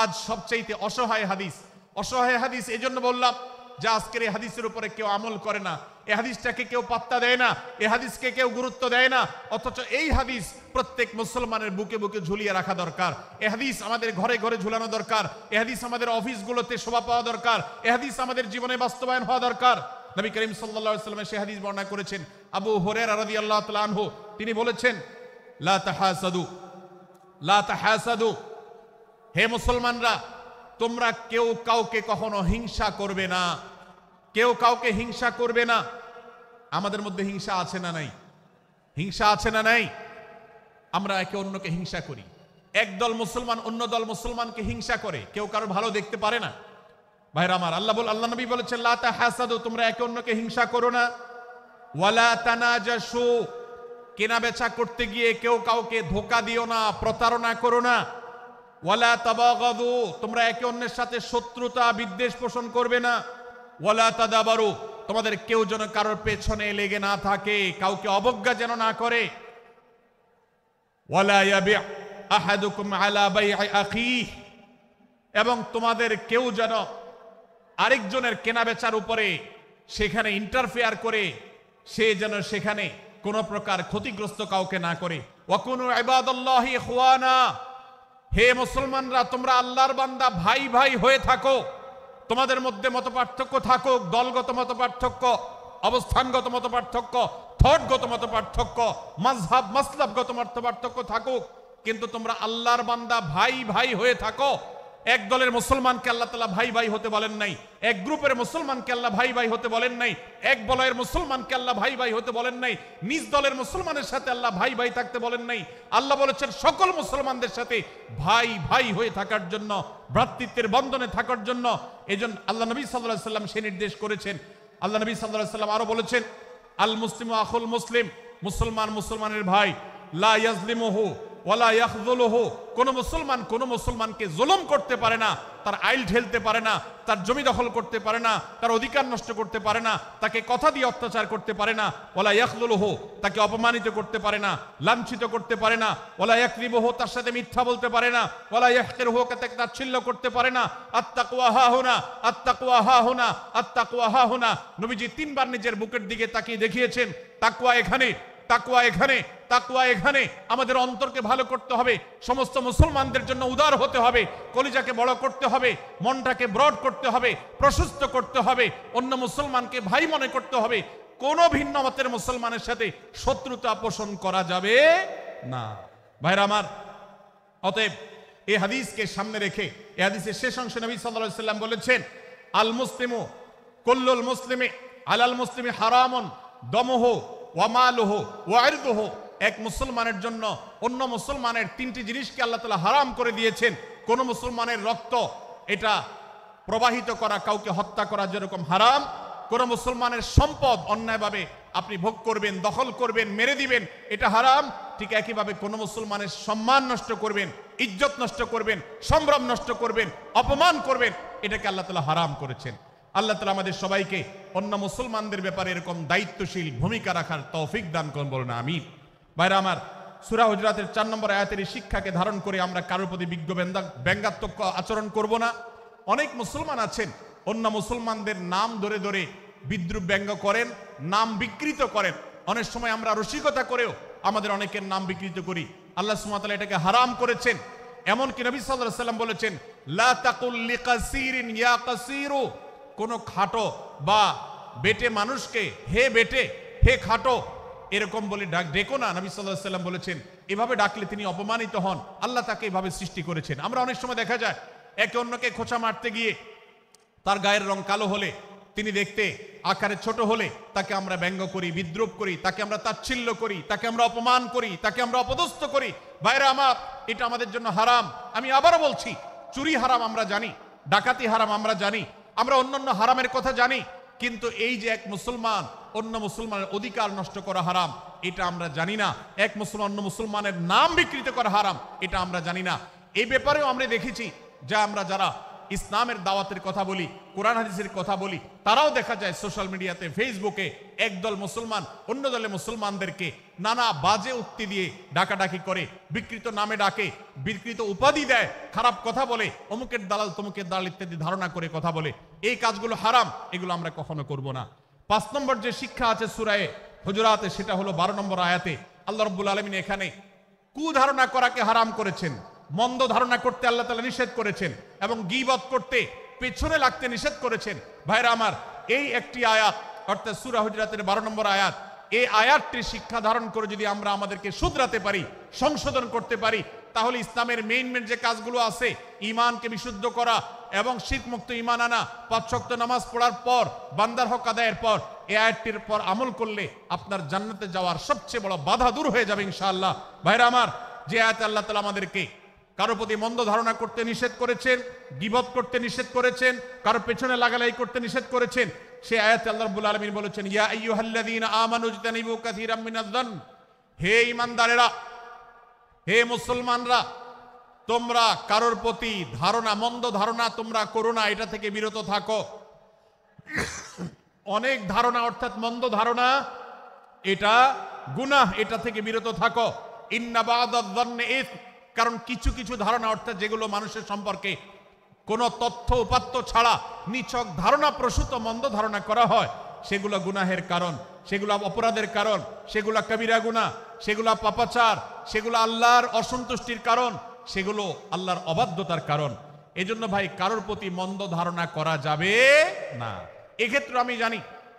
আজ সবচাইতে অসহায় হাদিস। অসহায় হাদিস এই জন্য বললাম যে আজকের এই হাদিসের উপরে কেউ আমল করে না, এই হাদিসটাকে কেউ পাত্তা দেয় না, এই হাদিসকে কেউ গুরুত্ব দেয় না। অথচ এই হাদিস প্রত্যেক মুসলমানের বুকে বুকে ঝুলিয়ে রাখা দরকার। এই হাদিস আমাদের ঘরে ঘরে ঝুলানো দরকার। এই হাদিস আমাদের অফিসগুলোতে শোভা পাওয়া দরকার। এই হাদিস আমাদের জীবনে বাস্তবায়ন হওয়া দরকার। নবী করিম সাল্লাল্লাহু আলাইহি ওয়াসাল্লাম সেই হাদিস বর্ণনা করেছেন। আবু হুরায়রা রাদিয়াল্লাহু তাআলা আনহু তিনি বলেছেন, লা তাহাসাদু, লা তাহাসাদু, হে মুসলমানরা, তোমরা কেউ কাউকে কখনো হিংসা করবে না, কেউ কাউকে হিংসা করবে না। আমাদের মধ্যে হিংসা আছে না নাই? হিংসা আছে না নাই? আমরা একে অন্যকে হিংসা করি। একদল মুসলমান অন্য দল মুসলমানকে হিংসা করে, কেউ কারো ভালো দেখতে পারে না। ভাইরা আমার, আল্লাহ নবী বলেছেন, লা তাহাসাদু, তোমরা একে অন্যকে হিংসা করো না। ওয়ালা তানাজাসু, কেনা বেচা করতে গিয়ে কেউ কাউকে ধোকা দিও না, প্রতারণা করো না। ওয়ালা তাবাগাদু, তোমরা একে অন্যের সাথে শত্রুতা বিদ্বেষ পোষণ করবে না। ওয়ালা তাদাবারু, তোমাদের কেউ যেন কারোর পেছনে লেগে না থাকে, কাউকে অবজ্ঞা যেন না করে। ওয়ালা ইয়াবি আহাদুকুম আলা বাই'i আখিহি, এবং তোমাদের কেউ যেন আরেকজনের কেনা বেচার উপরে সেখানে ইন্টারফেয়ার করে সে যেন সেখানে কোন প্রকার ক্ষতিগ্রস্ত কাউকে না করে। ওয়াকুনু ইবাদাল্লাহি ইখওয়ানা, হে মুসলমানরা, তোমরা আল্লাহর বান্দা, ভাই ভাই হয়ে থাকো। তোমাদের মধ্যে মতপার্থক্য থাকুক, দলগত মতপার্থক্য, অবস্থানগত মতপার্থক্য, থটগত মতপার্থক্য, মাযহাব মাসলাবগত মতপার্থক্য থাকুক, কিন্তু তোমরা আল্লাহর বান্দা, ভাই ভাই হয়ে থাকো। এক দলের মুসলমানকে আল্লাহ তাআলা ভাই ভাই হতে বলেন নাই, এক গ্রুপের মুসলমানকে আল্লাহ ভাই ভাই হতে বলেন নাই, এক বলয়ের মুসলমানকে আল্লাহ ভাই ভাই হতে বলেন নাই, নিজ দলের মুসলমানের সাথে আল্লাহ ভাই ভাই থাকতে বলেন নাই। আল্লাহ বলেছেন সকল মুসলমানদের সাথে ভাই ভাই হয়ে থাকার জন্য, ভ্রাতৃত্বের বন্ধনে থাকার জন্য। এজন্য আল্লাহ নবী সাল্লাল্লাহু আলাইহি ওয়াসাল্লাম সে নির্দেশ করেছেন। আল্লাহ নবী সাল্লাল্লাহু আলাইহি ওয়াসাল্লাম আরো বলেছেন, আল মুসলিমু আখুল মুসলিম, মুসলমান মুসলমানের ভাই, লা ইয়াজলিমুহু ওয়ালা ইয়াখযুলুহু, কোন মুসলমান কোন মুসলমানকে জুলুম করতে পারে না, তার আইল ঠেলতে পারে না, তার জমি দখল করতে পারে না, তার অধিকার নষ্ট করতে পারে না, তাকে কথা দিয়ে অত্যাচার করতে পারে না। ওয়ালা ইয়াখযুলুহু, তাকে অপমানিত করতে পারে না, লাঞ্ছিত করতে পারে না। ওয়ালা ইয়াকযিবুহু, তার সাথে মিথ্যা বলতে পারে না। ওয়ালা ইয়াহকিরুহু, তাকে তাচ্ছিল্য করতে পারে না। আত্তাকওয়া হাহুনা, আত্তাকওয়া হাহুনা, আত্তাকওয়া হাহুনা। নবীজি তিনবার নিজের বুকের দিকে তাকিয়ে দেখিয়েছেন, তাকওয়া এখানে, তাকওয়া এখানে, তাকওয়া এখানে। আমাদের অন্তরকে ভালো করতে হবে, সমস্ত মুসলমানদের জন্য উদার হতে হবে, কলিজাকে বড় করতে হবে, মনটাকে ব্রড করতে হবে, প্রশস্ত করতে হবে, অন্য মুসলমানকে ভাই মনে করতে হবে। কোন ভিন্ন মতের মুসলমানের সাথে শত্রুতা পোষণ করা যাবে না। ভাইরা আমার, অতএব এই হাদিসকে সামনে রেখে এই হাদিসের শেষ অংশে নবী সাল্লাল্লাহু আলাইহি ওয়াসাল্লাম বলেছেন, আল মুসলিমু কুল্লুল মুসলিমি আলাল মুসলিমি হারামুন দমুহু ওয়া মালুহু ওয়া ইরদুহু। এক মুসলমানের জন্য অন্য মুসলমানের তিনটি জিনিসকে আল্লাহ তাআলা হারাম করে দিয়েছেন। কোন মুসলমানের রক্ত এটা প্রবাহিত করা, কাউকে হত্যা করা যেরকম হারাম, কোন মুসলমানের সম্পদ অন্যায়ভাবে আপনি ভোগ করবেন, দখল করবেন, মেরে দিবেন, এটা হারাম। ঠিক একইভাবে কোন মুসলমানের সম্মান নষ্ট করবেন, ইজ্জত নষ্ট করবেন, সম্ভ্রম নষ্ট করবেন, অপমান করবেন, এটাকে আল্লাহ তাআলা হারাম করেছেন। আল্লাহ তাআলা আমাদের সবাইকে অন্য মুসলমানদের ব্যাপারে এরকম দায়িত্বশীল ভূমিকা রাখার তৌফিক দান করুন, বলুন আমিন। ভাইরা আমার, সূরা হুজুরাতের 4 নম্বর আয়াতের শিক্ষাকে ধারণ করে আমরা কারোর প্রতি ব্যঙ্গাত্মক আচরণ করব না। অনেক মুসলমান আছেন অন্য মুসলমানদের নাম ধরে ধরে বিদ্রুপ ব্যঙ্গ করেন, নাম বিকৃত করেন। অনেক সময় আমরা রসিকতা করেও আমাদের অনেকের নাম বিকৃত করি। আল্লাহ সুবহানাহু ওয়া তাআলা এটাকে হারাম করেছেন। এমনকি নবী সাল্লাল্লাহু আলাইহি ওয়াসাল্লাম বলেছেন, লা তাকুল লিকাসিরিন ইয়া কাসিরু, কোন খাটো বা বেটে মানুষকে হে বেটে, হে খাটো এরকম বলে ডেকো না। নবী সাল্লাল্লাহু আলাইহি ওয়াসাল্লাম বলেছেন, এভাবে ডাকলে তিনি অপমানিত হন। আল্লাহ তাকে এভাবে সৃষ্টি করেছেন। আমরা অনেক সময় দেখা যায় একে অন্যকে খোঁচা মারতে গিয়ে তার গায়ের রং কালো হলে, তিনি দেখতে আকারে ছোট হলে তাকে আমরা ব্যঙ্গ করি, বিদ্রুপ করি, তাকে আমরা তাচ্ছিল্য করি, তাকে আমরা অপমান করি, তাকে আমরা অপদস্থ করি। ভাইরা আমার, এটা আমাদের জন্য হারাম। আমি আবারও বলছি, চুরি হারাম আমরা জানি, ডাকাতি হারাম আমরা জানি, আমরা অন্যান্য হারামের কথা জানি, কিন্তু এই যে এক মুসলমান অন্য মুসলমানের অধিকার নষ্ট করা হারাম, এটা আমরা জানি না। এক মুসলমান অন্য মুসলমানের নাম বিকৃত করা হারাম, এটা আমরা জানি না। এই ব্যাপারেও আমরা দেখেছি যে আমরা যারা ইসলামের দাওয়াতের কথা বলি, কোরআন হাদিসের কথা বলি, তারাও দেখা যায় সোশ্যাল মিডিয়াতে, ফেসবুকে একদল মুসলমান অন্য দলে মুসলমানদেরকে নানা বাজে উক্তি দিয়ে ডাকাডাকি করে, বিকৃত নামে ডাকে, বিকৃত উপাধি দেয়, খারাপ কথা বলে, অমুকের দালাল তমুকের দালাল ইত্যাদি ধারণা করে কথা বলে। এই কাজগুলো হারাম, এগুলো আমরা কখনো করব না। 5 নম্বর যে শিক্ষা আছে সূরা হুজুরাতে, সেটা হলো 12 নম্বর আয়াতে আল্লাহ রাব্বুল আলামিন এখানে কুধারণা করাকে হারাম করেছেন, মন্দ ধারণা করতে আল্লাহ তাআলা নিষেধ করেছেন, এবং গীবত করতে, পেছনে লাগতে নিষেধ করেছেন। ভাইরা আমার, এই একটি আয়াত অর্থাৎ সূরা হুজুরাতের 12 নম্বর আয়াত, এই আয়াতটির শিক্ষা ধারণ করে যদি আমরা আমাদেরকে শুধরাতে পারি, সংশোধন করতে পারি, তাহলে ইসলামের মেইন যে কাজগুলো আছে, ঈমানকে বিশুদ্ধ করা এবং শিরক মুক্ত ঈমান আনা, 5 ওয়াক্ত নামাজ পড়ার পর, বান্দার হক আদায়ের পর, এই আয়াতটির পর আমল করলে আপনার জান্নাতে যাওয়ার সবচেয়ে বড় বাধা দূর হয়ে যাবে ইনশাআল্লাহ। ভাইরা আমার, যে আয়াতে আল্লাহ তাআলা আমাদেরকে কারো প্রতি মন্দ ধারণা করতে নিষেধ করেছেন, গীবত করতে নিষেধ করেছেন, কারো পেছনে লাগালাই করতে নিষেধ করেছেন, সে আয়াতে আল্লাহ রাব্বুল আলামিন বলেছেন, ইয়া আইয়ুহাল্লাযীনা আমানু ইজতানিবু কাসীরাম মিনায-যন্ন, হে ঈমানদারেরা, হে মুসলমানরা, তোমরা কারোর প্রতি ধারণা, মন্দ ধারণা তোমরা করো না, এটা থেকে বিরত থাকো। অনেক ধারণা অর্থাৎ মন্দ ধারণা, এটা গুনাহ, এটা থেকে বিরত থাকো। ইন্না বা'দায-যন্নি ইসম, কারণ কিছু কিছু ধারণা অর্থাৎ যেগুলো মানুষের সম্পর্কে কোনো তথ্য উপাত্ত ছাড়া নিছক ধারণা প্রসূত মন্দ ধারণা করা হয়, সেগুলো গুনাহের কারণ, সেগুলো অপরাধের কারণ, সেগুলো কবিরা গুনাহ, সেগুলো পাপাচার, সেগুলো আল্লাহর অসন্তুষ্টির কারণ, সেগুলো আল্লাহর অবাধ্যতার কারণ। এজন্য ভাই, কারোর প্রতি মন্দ ধারণা করা যাবে না। এক্ষেত্রে আমি জানি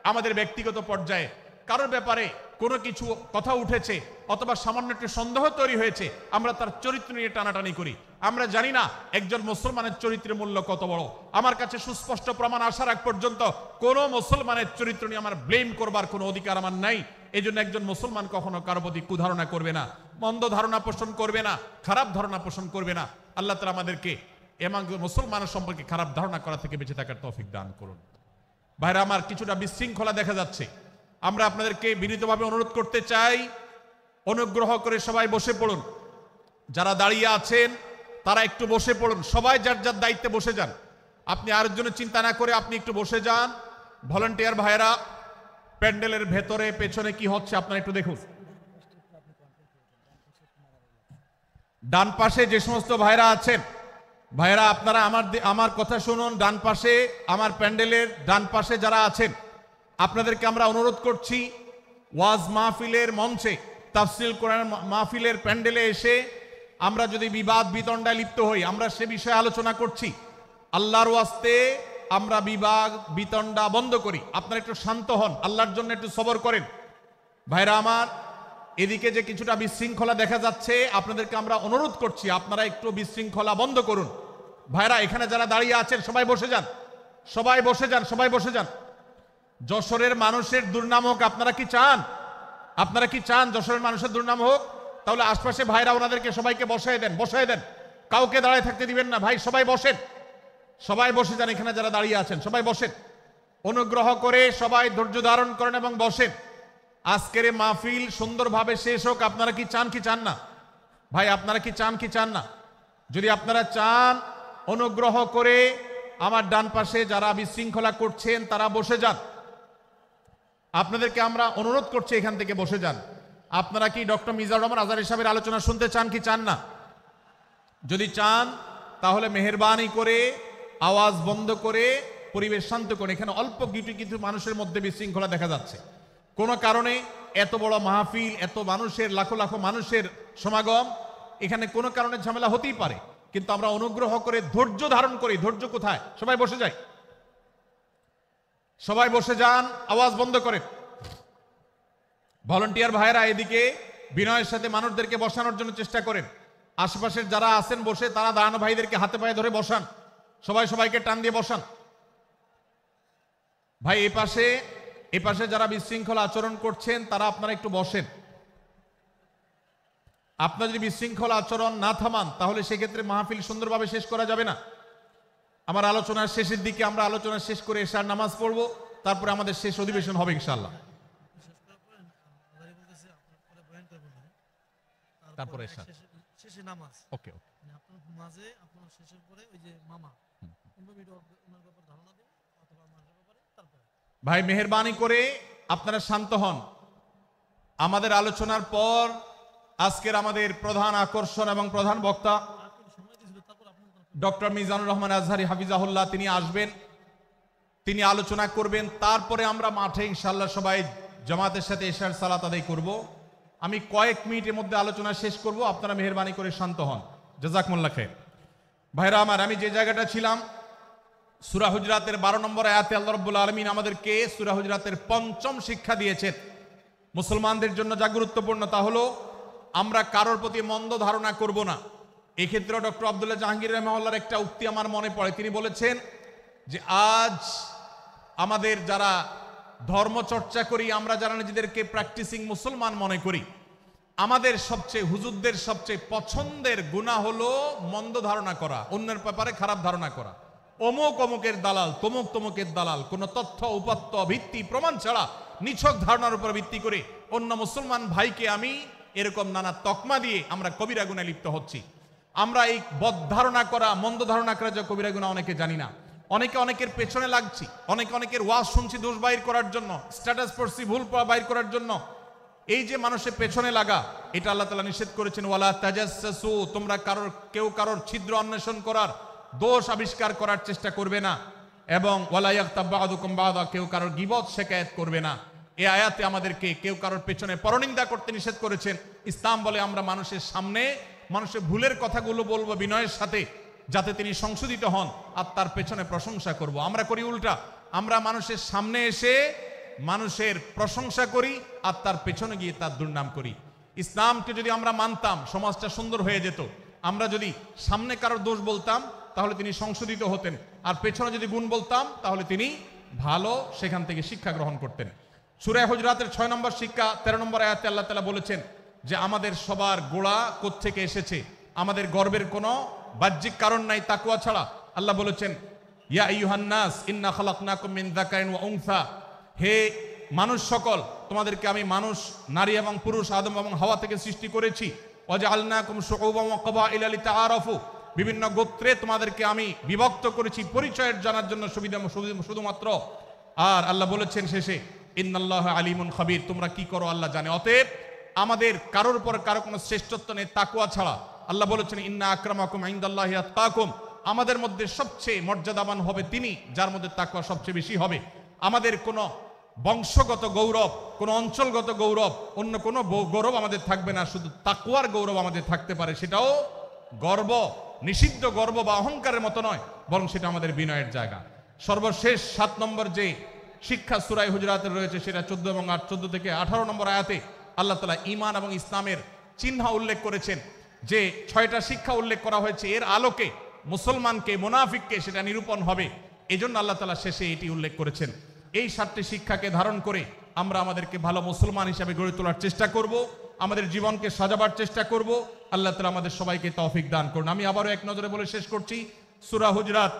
আমাদের ব্যক্তিগত পর্যায়ে কারোর ব্যাপারে কোনো কিছু কথা উঠেছে অথবা সামান্য একটু সন্দেহ তৈরি হয়েছে, আমরা তার চরিত্র নিয়ে টানাটানি করি। আমরা জানি না একজন মুসলমানের চরিত্রের মূল্য কত বড়। আমার কাছে সুস্পষ্ট প্রমাণ আসার আগ পর্যন্ত কোনো মুসলমানের চরিত্র নিয়ে আমার ব্লেম করবার কোনো অধিকার আমার নাই। এই জন্য একজন মুসলমান কখনো কারো প্রতি কুধারণা করবে না, মন্দ ধারণা পোষণ করবে না, খারাপ ধারণা পোষণ করবে না। আল্লাহ তাআলা আমাদেরকে এবং মুসলমানের সম্পর্কে খারাপ ধারণা করা থেকে বেঁচে থাকার তৌফিক দান করুন। ভাইরা আমার, কিছুটা বিশৃঙ্খলা দেখা যাচ্ছে। আমরা আপনাদেরকে বিনীতভাবে অনুরোধ করতে চাই, অনুগ্রহ করে সবাই বসে পড়ুন। যারা দাঁড়িয়ে আছেন তারা একটু বসে পড়ুন, সবাই যার যার দায়িত্বে বসে যান। আপনি আরেকজনের চিন্তা না করে আপনি একটু বসে যান। ভলান্টিয়ার ভাইরা, প্যান্ডেলের ভেতরে পেছনে কি হচ্ছে আপনারা একটু দেখুন। ডান পাশে যে সমস্ত ভাইরা আছেন, ভাইরা আপনারা আমার কথা শুনুন। ডান পাশে, আমার প্যান্ডেলের ডান পাশে যারা আছেন, আপনাদেরকে আমরা অনুরোধ করছি, ওয়াজ মাহফিলের মঞ্চে, তাফসীর কোরআন মাহফিলের প্যান্ডেলে এসে আমরা যদি বিবাদ বিতণ্ডায় লিপ্ত হই, আমরা সে বিষয়ে আলোচনা করছি, আল্লাহর ওয়াস্তে আমরা বিবাদ বিতণ্ডা বন্ধ করি। আপনারা একটু শান্ত হন, আল্লাহর জন্য একটু সবর করেন। ভাইরা আমার, এদিকে যে কিছুটা বিশৃঙ্খলা দেখা যাচ্ছে, আপনাদেরকে আমরা অনুরোধ করছি আপনারা একটু বিশৃঙ্খলা বন্ধ করুন। ভাইরা, এখানে যারা দাঁড়িয়ে আছেন সবাই বসে যান, সবাই বসে যান, সবাই বসে যান। যশোরের মানুষের দুর্নাম হোক আপনারা কি চান? আপনারা কি চান যশোরের মানুষের দুর্নাম হোক? তাহলে আশপাশে ভাইরা ওনাদেরকে সবাইকে বসায় দেন, বসায় দেন, কাউকে দাঁড়ায় থাকতে দিবেন না। ভাই সবাই বসেন, সবাই বসে যান। এখানে যারা দাঁড়িয়ে আছেন সবাই বসেন, অনুগ্রহ করে সবাই ধৈর্য ধারণ করেন এবং বসেন। আজকের এই মাহফিল সুন্দরভাবে শেষ হোক। আপনারা কি চান কি চান না? ভাই আপনারা কি চান কি চান না? যদি আপনারা চান, অনুগ্রহ করে আমার ডান পাশে যারা বিশৃঙ্খলা করছেন তারা বসে যান। আপনাদেরকে আমরা অনুরোধ করছি এখান থেকে বসে যান। আপনারা কি ডক্টর মিজানুর রহমান আজহারী সাহেবের আলোচনা শুনতে চান কি চান না? যদি চান তাহলে মেহেরবানি করে আওয়াজ বন্ধ করে পরিবেশ শান্ত করে। এখানে অল্প কিছু মানুষের মধ্যে বিশৃঙ্খলা দেখা যাচ্ছে। কোনো কারণে এত বড় মাহফিল, এত মানুষের, লাখো লাখো মানুষের সমাগম, এখানে কোনো কারণে ঝামেলা হতেই পারে, কিন্তু আমরা অনুগ্রহ করে ধৈর্য ধারণ করি। ধৈর্য কোথায়? সবাই বসে যাই, সবাই বসে যান, আওয়াজ বন্ধ করে। ভলান্টিয়ার ভাইরা এদিকে বিনয়ের সাথে মানুষদেরকে বসানোর জন্য চেষ্টা করেন। আশেপাশের যারা আছেন বসে, তারা দাঁড়ানো ভাইদেরকে হাতে পায়ে ধরে বসান। সবাই সবাইকে টান দিয়ে বসান। ভাই এপাশে যারা বিশৃঙ্খলা আচরণ করছেন তারা আপনারা একটু বসেন। আপনারা যদি বিশৃঙ্খলা আচরণ না থামান তাহলে সেক্ষেত্রে মাহফিল সুন্দরভাবে শেষ করা যাবে না। আমার আলোচনার শেষের দিকে আমরা আলোচনা শেষ করে এশার নামাজ পড়বো, তারপরে আমাদের শেষ অধিবেশন হবে ইনশাআল্লাহ। তারপরে এশার শেষে নামাজ। ওকে ওকে, আপনার নামাজে আপনার শেষের পরে ওই যে মামা ওনার ব্যাপারে ধারণা দিন অথবা আমার ব্যাপারে। তারপরে ভাই মেহেরবানি করে আপনারা শান্ত হন। আমাদের আলোচনার পর আজকের আমাদের প্রধান আকর্ষণ এবং প্রধান বক্তা ডক্টর মিজানুর রহমান আজহারী হাফিজাহুল্লাহ তিনি আসবেন, তিনি আলোচনা করবেন। তারপরে আমরা মাঠে ইনশাআল্লাহ সবাই জামাতের সাথে এশার সালাত আদায় করব। আমি কয়েক মিনিটের মধ্যে আলোচনা শেষ করব, আপনারা মেহেরবানি করে শান্ত হন। জাযাকুমুল্লাহ খাইর। ভাইরা আমার, আমি যে জায়গাটা ছিলাম, সূরা হুজরাতের 12 নম্বর আয়াতে আল্লাহ রাব্বুল আলামিন আমাদেরকে সূরা হুজরাতের 5ম শিক্ষা দিয়েছেন মুসলমানদের জন্য, যা গুরুত্বপূর্ণ তা হলো আমরা কারোর প্রতি মন্দ ধারণা করব না। এক্ষেত্রে ডক্টর আব্দুল্লাহ জাহাঙ্গীর রাহিমাহুল্লাহর একটা উক্তি আমার মনে পড়ে। তিনি বলেছেন যে আজ আমাদের যারা ধর্ম চর্চা করি, আমরা যারা নিজেদেরকে প্র্যাকটিসিং মুসলমান মনে করি, আমাদের সবচেয়ে হুজুরদের সবচেয়ে পছন্দের গুনাহ হলো মন্দ ধারণা করা, অন্যের ব্যাপারে খারাপ ধারণা করা। অমুক অমুকের দালাল, তমুক তমুকের দালাল, কোনো তথ্য উপাত্ত ভিত্তি প্রমাণ ছাড়া নিছক ধারণার উপর ভিত্তি করে অন্য মুসলমান ভাইকে আমি এরকম নানা তকমা দিয়ে আমরা কবিরা গুনাহে লিপ্ত হচ্ছি। আমরা এই বদ ধারণা করা, মন্দ ধারণা করা যে কবিরা গুনাহ অনেকে জানি না। অনেকে অনেকের পেছনে লাগছি, অনেকের ওয়াজ শুনছি দোষ বাইর করার জন্য, স্ট্যাটাস পড়ছি ভুল বাইর করার জন্য। এই যে মানুষের পেছনে লাগা, এটা আল্লাহ তাআলা নিষেধ করেছেন, ওয়ালা তাজাসসু, তোমরা কেউ কারোর ছিদ্র অন্বেষণ করার, দোষ আবিষ্কার করার চেষ্টা করবে না, এবং ওয়ালা ইয়াগতাব বা'দুকুম বা'দা, কেউ কারোর গীবত শিকায়াত করবে না। এই আয়াতে আমাদেরকে কেউ কারোর পেছনে পরনিন্দা করতে নিষেধ করেছেন। ইসলাম বলে আমরা মানুষের সামনে মানুষের ভুলের কথাগুলো বলবো বিনয়ের সাথে, যাতে তিনি সংশোধিত হন, আর তার পেছনে প্রশংসা করব। আমরা করি উল্টা, আমরা মানুষের সামনে এসে মানুষের প্রশংসা করি আর তার পেছনে গিয়ে তার দুর্নাম করি। ইসলামকে যদি আমরা মানতাম সমাজটা সুন্দর হয়ে যেত। আমরা যদি সামনে কারোর দোষ বলতাম তাহলে তিনি সংশোধিত হতেন, আর পেছনে যদি গুণ বলতাম তাহলে তিনি ভালো সেখান থেকে শিক্ষা গ্রহণ করতেন। সূরা হুজরাতের 6 নম্বর শিক্ষা 13 নম্বর আয়াতে আল্লাহ তাআলা বলেছেন যে আমাদের সবার গোড়া কোত্থেকে এসেছে, আমাদের গর্বের কোনো বাহ্যিক কারণ নাই তাকওয়া ছাড়া। আল্লাহ বলেছেন, ইয়া আইয়ুহান নাস ইন্না খালাকনাকুম মিন যাকারিন ওয়া উনসা, হে মানুষ সকল, তোমাদেরকে আমি মানুষ, নারী এবং পুরুষ, আদম এবং হাওয়া থেকে সৃষ্টি করেছি। ওয়াজআলনাকুম শুউবান ওয়া ক্বাবাইলা লিতাআরাফু, বিভিন্ন গোত্রে তোমাদেরকে আমি বিভক্ত করেছি পরিচয়ের জানার জন্য শুধুমাত্র। আর আল্লাহ বলেছেন শেষে, ইন্নাল্লাহা আলিমুন খাবীর, তোমরা কি করো আল্লাহ জানে। অতএব আমাদের কারোর উপর কারো কোনো শ্রেষ্ঠত্ব নেই তাকওয়া ছাড়া। আল্লাহ বলেছেন, ইন্না আকরামাকুম ইনদাল্লাহি আতকাকুম, আমাদের মধ্যে সবচেয়ে মর্যাদাবান হবে তিনি যার মধ্যে তাকওয়া সবচেয়ে বেশি হবে। আমাদের কোনো বংশগত গৌরব, কোনো অঞ্চলগত গৌরব, অন্য কোনো গৌরব আমাদের থাকবে না, শুধু তাকওয়ার গৌরব আমাদের থাকতে পারে। সেটাও গর্ব, নিষিদ্ধ গর্ব বা অহংকারের মতো নয়, বরং সেটা আমাদের বিনয়ের জায়গা। সর্বশেষ 7 নম্বর যে শিক্ষা সূরা হুজরাতের রয়েছে, সেটা 14 এবং 14 থেকে 18 নম্বর আয়াতে আল্লাহ তাআলা ঈমান এবং ইসলামের চিহ্ন উল্লেখ করেছেন। যে 6টা শিক্ষা উল্লেখ করা হয়েছে, এর আলোকে মুসলমানকে, মুনাফিককে সেটা নিরূপণ হবে। এজন্য আল্লাহ তাআলা শেষে এটি উল্লেখ করেছেন। এই 7টি শিক্ষাকে ধারণ করে আমরা আমাদেরকে ভালো মুসলমান হিসেবে গড়ে তোলার চেষ্টা করব, আমাদের জীবনকে সাজাবার চেষ্টা করব। আল্লাহ তাআলা আমাদের সবাইকে তৌফিক দান করুন। আমি আবারও এক নজরে বলে শেষ করছি, সূরা হুজরাত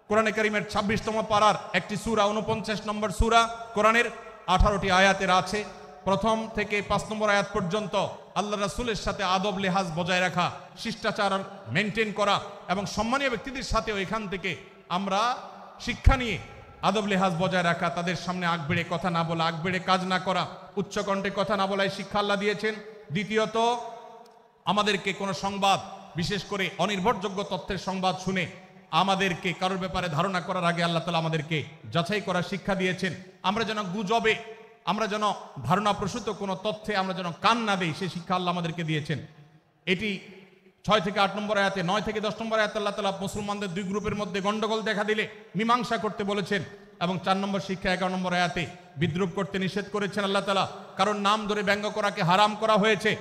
কোরআনে কারীমের 26তম পারার একটি সূরা, 49 নম্বর সূরা, কোরআনের 18টি আয়াতের আছে। প্রথম থেকে 5 নম্বর আয়াত পর্যন্ত আল্লাহ রাসূলের সাথে আদব লেহাজ বজায় রাখা, শিষ্টাচার মেনটেন করা এবং সম্মানীয় ব্যক্তিদের সাথেও এখান থেকে আমরা শিক্ষা নিয়ে আদব লেহাজ বজায় রাখা, তাদের সামনে আগ বেড়ে কথা না বলা, আগ বেড়ে কাজ না করা, উচ্চকণ্ঠে কথা না বলা, এই শিক্ষা আল্লাহ দিয়েছেন। দ্বিতীয়ত, আমাদেরকে কোনো সংবাদ, বিশেষ করে অনির্ভরযোগ্য তথ্যের সংবাদ শুনে আমাদেরকে কারোর ব্যাপারে ধারণা করার আগে আল্লাহ তাআলা আমাদেরকে যাচাই করার শিক্ষা দিয়েছেন। আমরা যেন গুজবে, আমরা যেন ধারণা প্রসূত কোনো তথ্যে আমরা যেন কান না দেই, সেই শিক্ষা আল্লাহ আমাদেরকে দিয়েছেন। এটি 6 থেকে 8 নম্বর আয়াতে, 9 থেকে 10 নম্বর আয়াতে আল্লাহ তাআলা মুসলমানদের দুই গ্রুপের মধ্যে গন্ডগোল দেখা দিলে মীমাংসা করতে বলেছেন। এবং 4 নম্বর শিক্ষা 11 নম্বর আয়াতে বিদ্রুপ করতে নিষেধ করেছেন আল্লাহ তাআলা, কারণ নাম ধরে ব্যঙ্গ করাকে হারাম করা হয়েছে।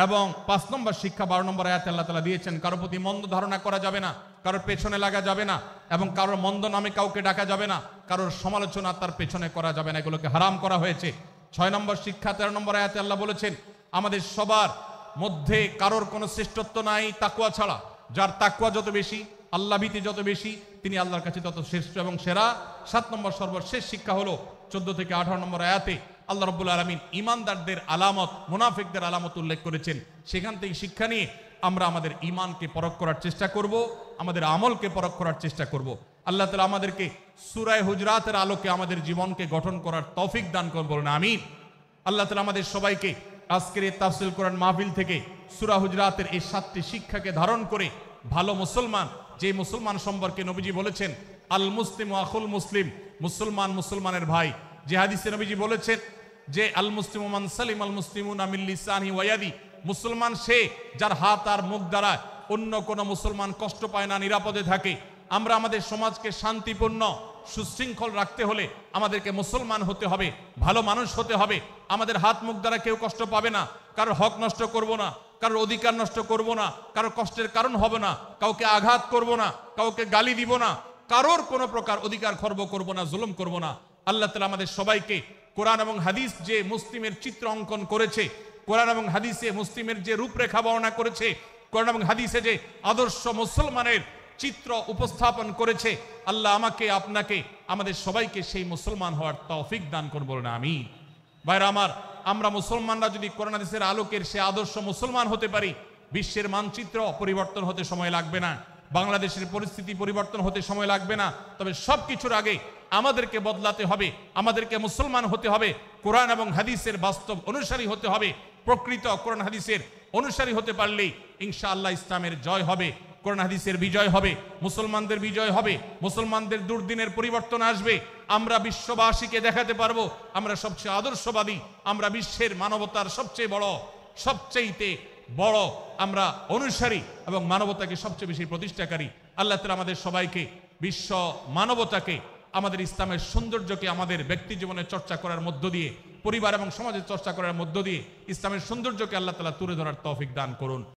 এবং 5 নম্বর শিক্ষা 12 নম্বর আয়াতে আল্লাহ তাআলা দিয়েছেন, কারোর প্রতি মন্দ ধারণা করা যাবে না, কারোর পেছনে লাগা যাবে না, এবং কারোর মন্দ নামে কাউকে ডাকা যাবে না, কারোর সমালোচনা তার পেছনে করা যাবে না, এগুলোকে হারাম করা হয়েছে। 6 নম্বর শিক্ষা 13 নম্বর আয়াতে আল্লাহ বলেছেন, আমাদের সবার মধ্যে কারোর কোনো শ্রেষ্ঠত্ব নাই তাকওয়া ছাড়া। যার তাকওয়া যত বেশি, আল্লাহ ভীতি যত বেশি, তিনি আল্লাহর কাছে তত শ্রেষ্ঠ এবং সেরা। 7 নম্বর সর্বশেষ শিক্ষা হলো 14 থেকে 18 নম্বর আয়াতে আল্লাহ রাব্বুল আলামিন ঈমানদারদের আলামত, মুনাফিকদের আলামত উল্লেখ করেছেন। সেখান থেকে শিক্ষা নিয়ে আমরা আমাদের ঈমানকে পরখ করার চেষ্টা করব, আমাদের আমলকে পরখ করার চেষ্টা করব। আল্লাহ তাআলা আমাদেরকে সূরা হুজরাতের আলোকে আমাদের জীবনকে গঠন করার তৌফিক দান করুন, বলুন আমিন। আল্লাহ তাআলা আমাদের সবাইকে আজকের এই তাফসীর কোরআন মাহফিল থেকে সূরা হুজরাতের এই 7টি শিক্ষাকে ধারণ করে ভালো মুসলমান, যে মুসলমান সম্পর্কে নবীজি বলেছেন আল মুসলিমু আখুল মুসলিম, মুসলমান মুসলমানের ভাই। যে হাদিসে নবীজি বলেছেন যে আল মুসলিমু মান সালিমাল মুসলিমুনা মিন লিসানিহি ওয়া ইয়াদি, মুসলমান সে যার হাত আর মুখ দ্বারা অন্য কোনো মুসলমান কষ্ট পায় না, নিরাপদে থাকে। আমরা আমাদের সমাজকে শান্তিপূর্ণ সুশৃঙ্খল রাখতে হলে আমাদেরকে মুসলমান হতে হবে, ভালো মানুষ হতে হবে। আমাদের হাত মুখ দ্বারা কেউ কষ্ট পাবে না, কারোর হক নষ্ট করব না, কারোর অধিকার নষ্ট করব না, কারোর কষ্টের কারণ হবে না, কাউকে আঘাত করব না, কাউকে গালি দিব না, কারোর কোনো প্রকার অধিকার খর্ব করব না, জুলুম করব না। আল্লাহ তাআলা আমাদের সবাইকে কোরআন এবং হাদিস যে মুসলিমের চিত্র অঙ্কন করেছে, কোরআন এবং হাদিসে মুসলিমের যে রূপরেখা বর্ণনা করেছে, কোরআন এবং হাদিসে যে আদর্শ মুসলমানের চিত্র উপস্থাপন করেছে, আল্লাহ আমাকে, আপনাকে, আমাদের সবাইকে সেই মুসলমান হওয়ার তৌফিক দান করুন, বলুন আমিন। ভাইরা আমার, আমরা মুসলমানরা যদি কোরআন হাদিসের আলোকের সে আদর্শ মুসলমান হতে পারি, বিশ্বের মানচিত্র পরিবর্তন হতে সময় লাগবে না, বাংলাদেশের পরিস্থিতি পরিবর্তন হতে সময় লাগবে না। তবে সবকিছুর আগে আমাদেরকে বদলাতে হবে, আমাদেরকে মুসলমান হতে হবে, কোরআন এবং হাদিসের বাস্তব অনুসারী হতে হবে। প্রকৃত কোরআন হাদিসের অনুসারী হতে পারলেই ইনশাআল্লাহ ইসলামের জয় হবে, কোরআন হাদিসের বিজয় হবে, মুসলমানদের বিজয় হবে, মুসলমানদের দুর্দিনের পরিবর্তন আসবে। আমরা বিশ্ববাসীকে দেখাতে পারবো আমরা সবচেয়ে আদর্শবাদী, আমরা বিশ্বের মানবতার সবচেয়ে বড়, সবচেয়ে বড় আমরা অনুসারী এবং মানবতাকে সবচেয়ে বেশি প্রতিষ্ঠাকারী। আল্লাহ তাআলা আমাদের সবাইকে, বিশ্ব মানবতাকে, আমাদের ইসলামের সৌন্দর্যকে আমাদের ব্যক্তি জীবনে চর্চা করার মধ্য দিয়ে, পরিবার এবং সমাজে চর্চা করার মধ্য দিয়ে ইসলামের সৌন্দর্যকে আল্লাহ তাআলা তুলে ধরার তৌফিক দান করুন।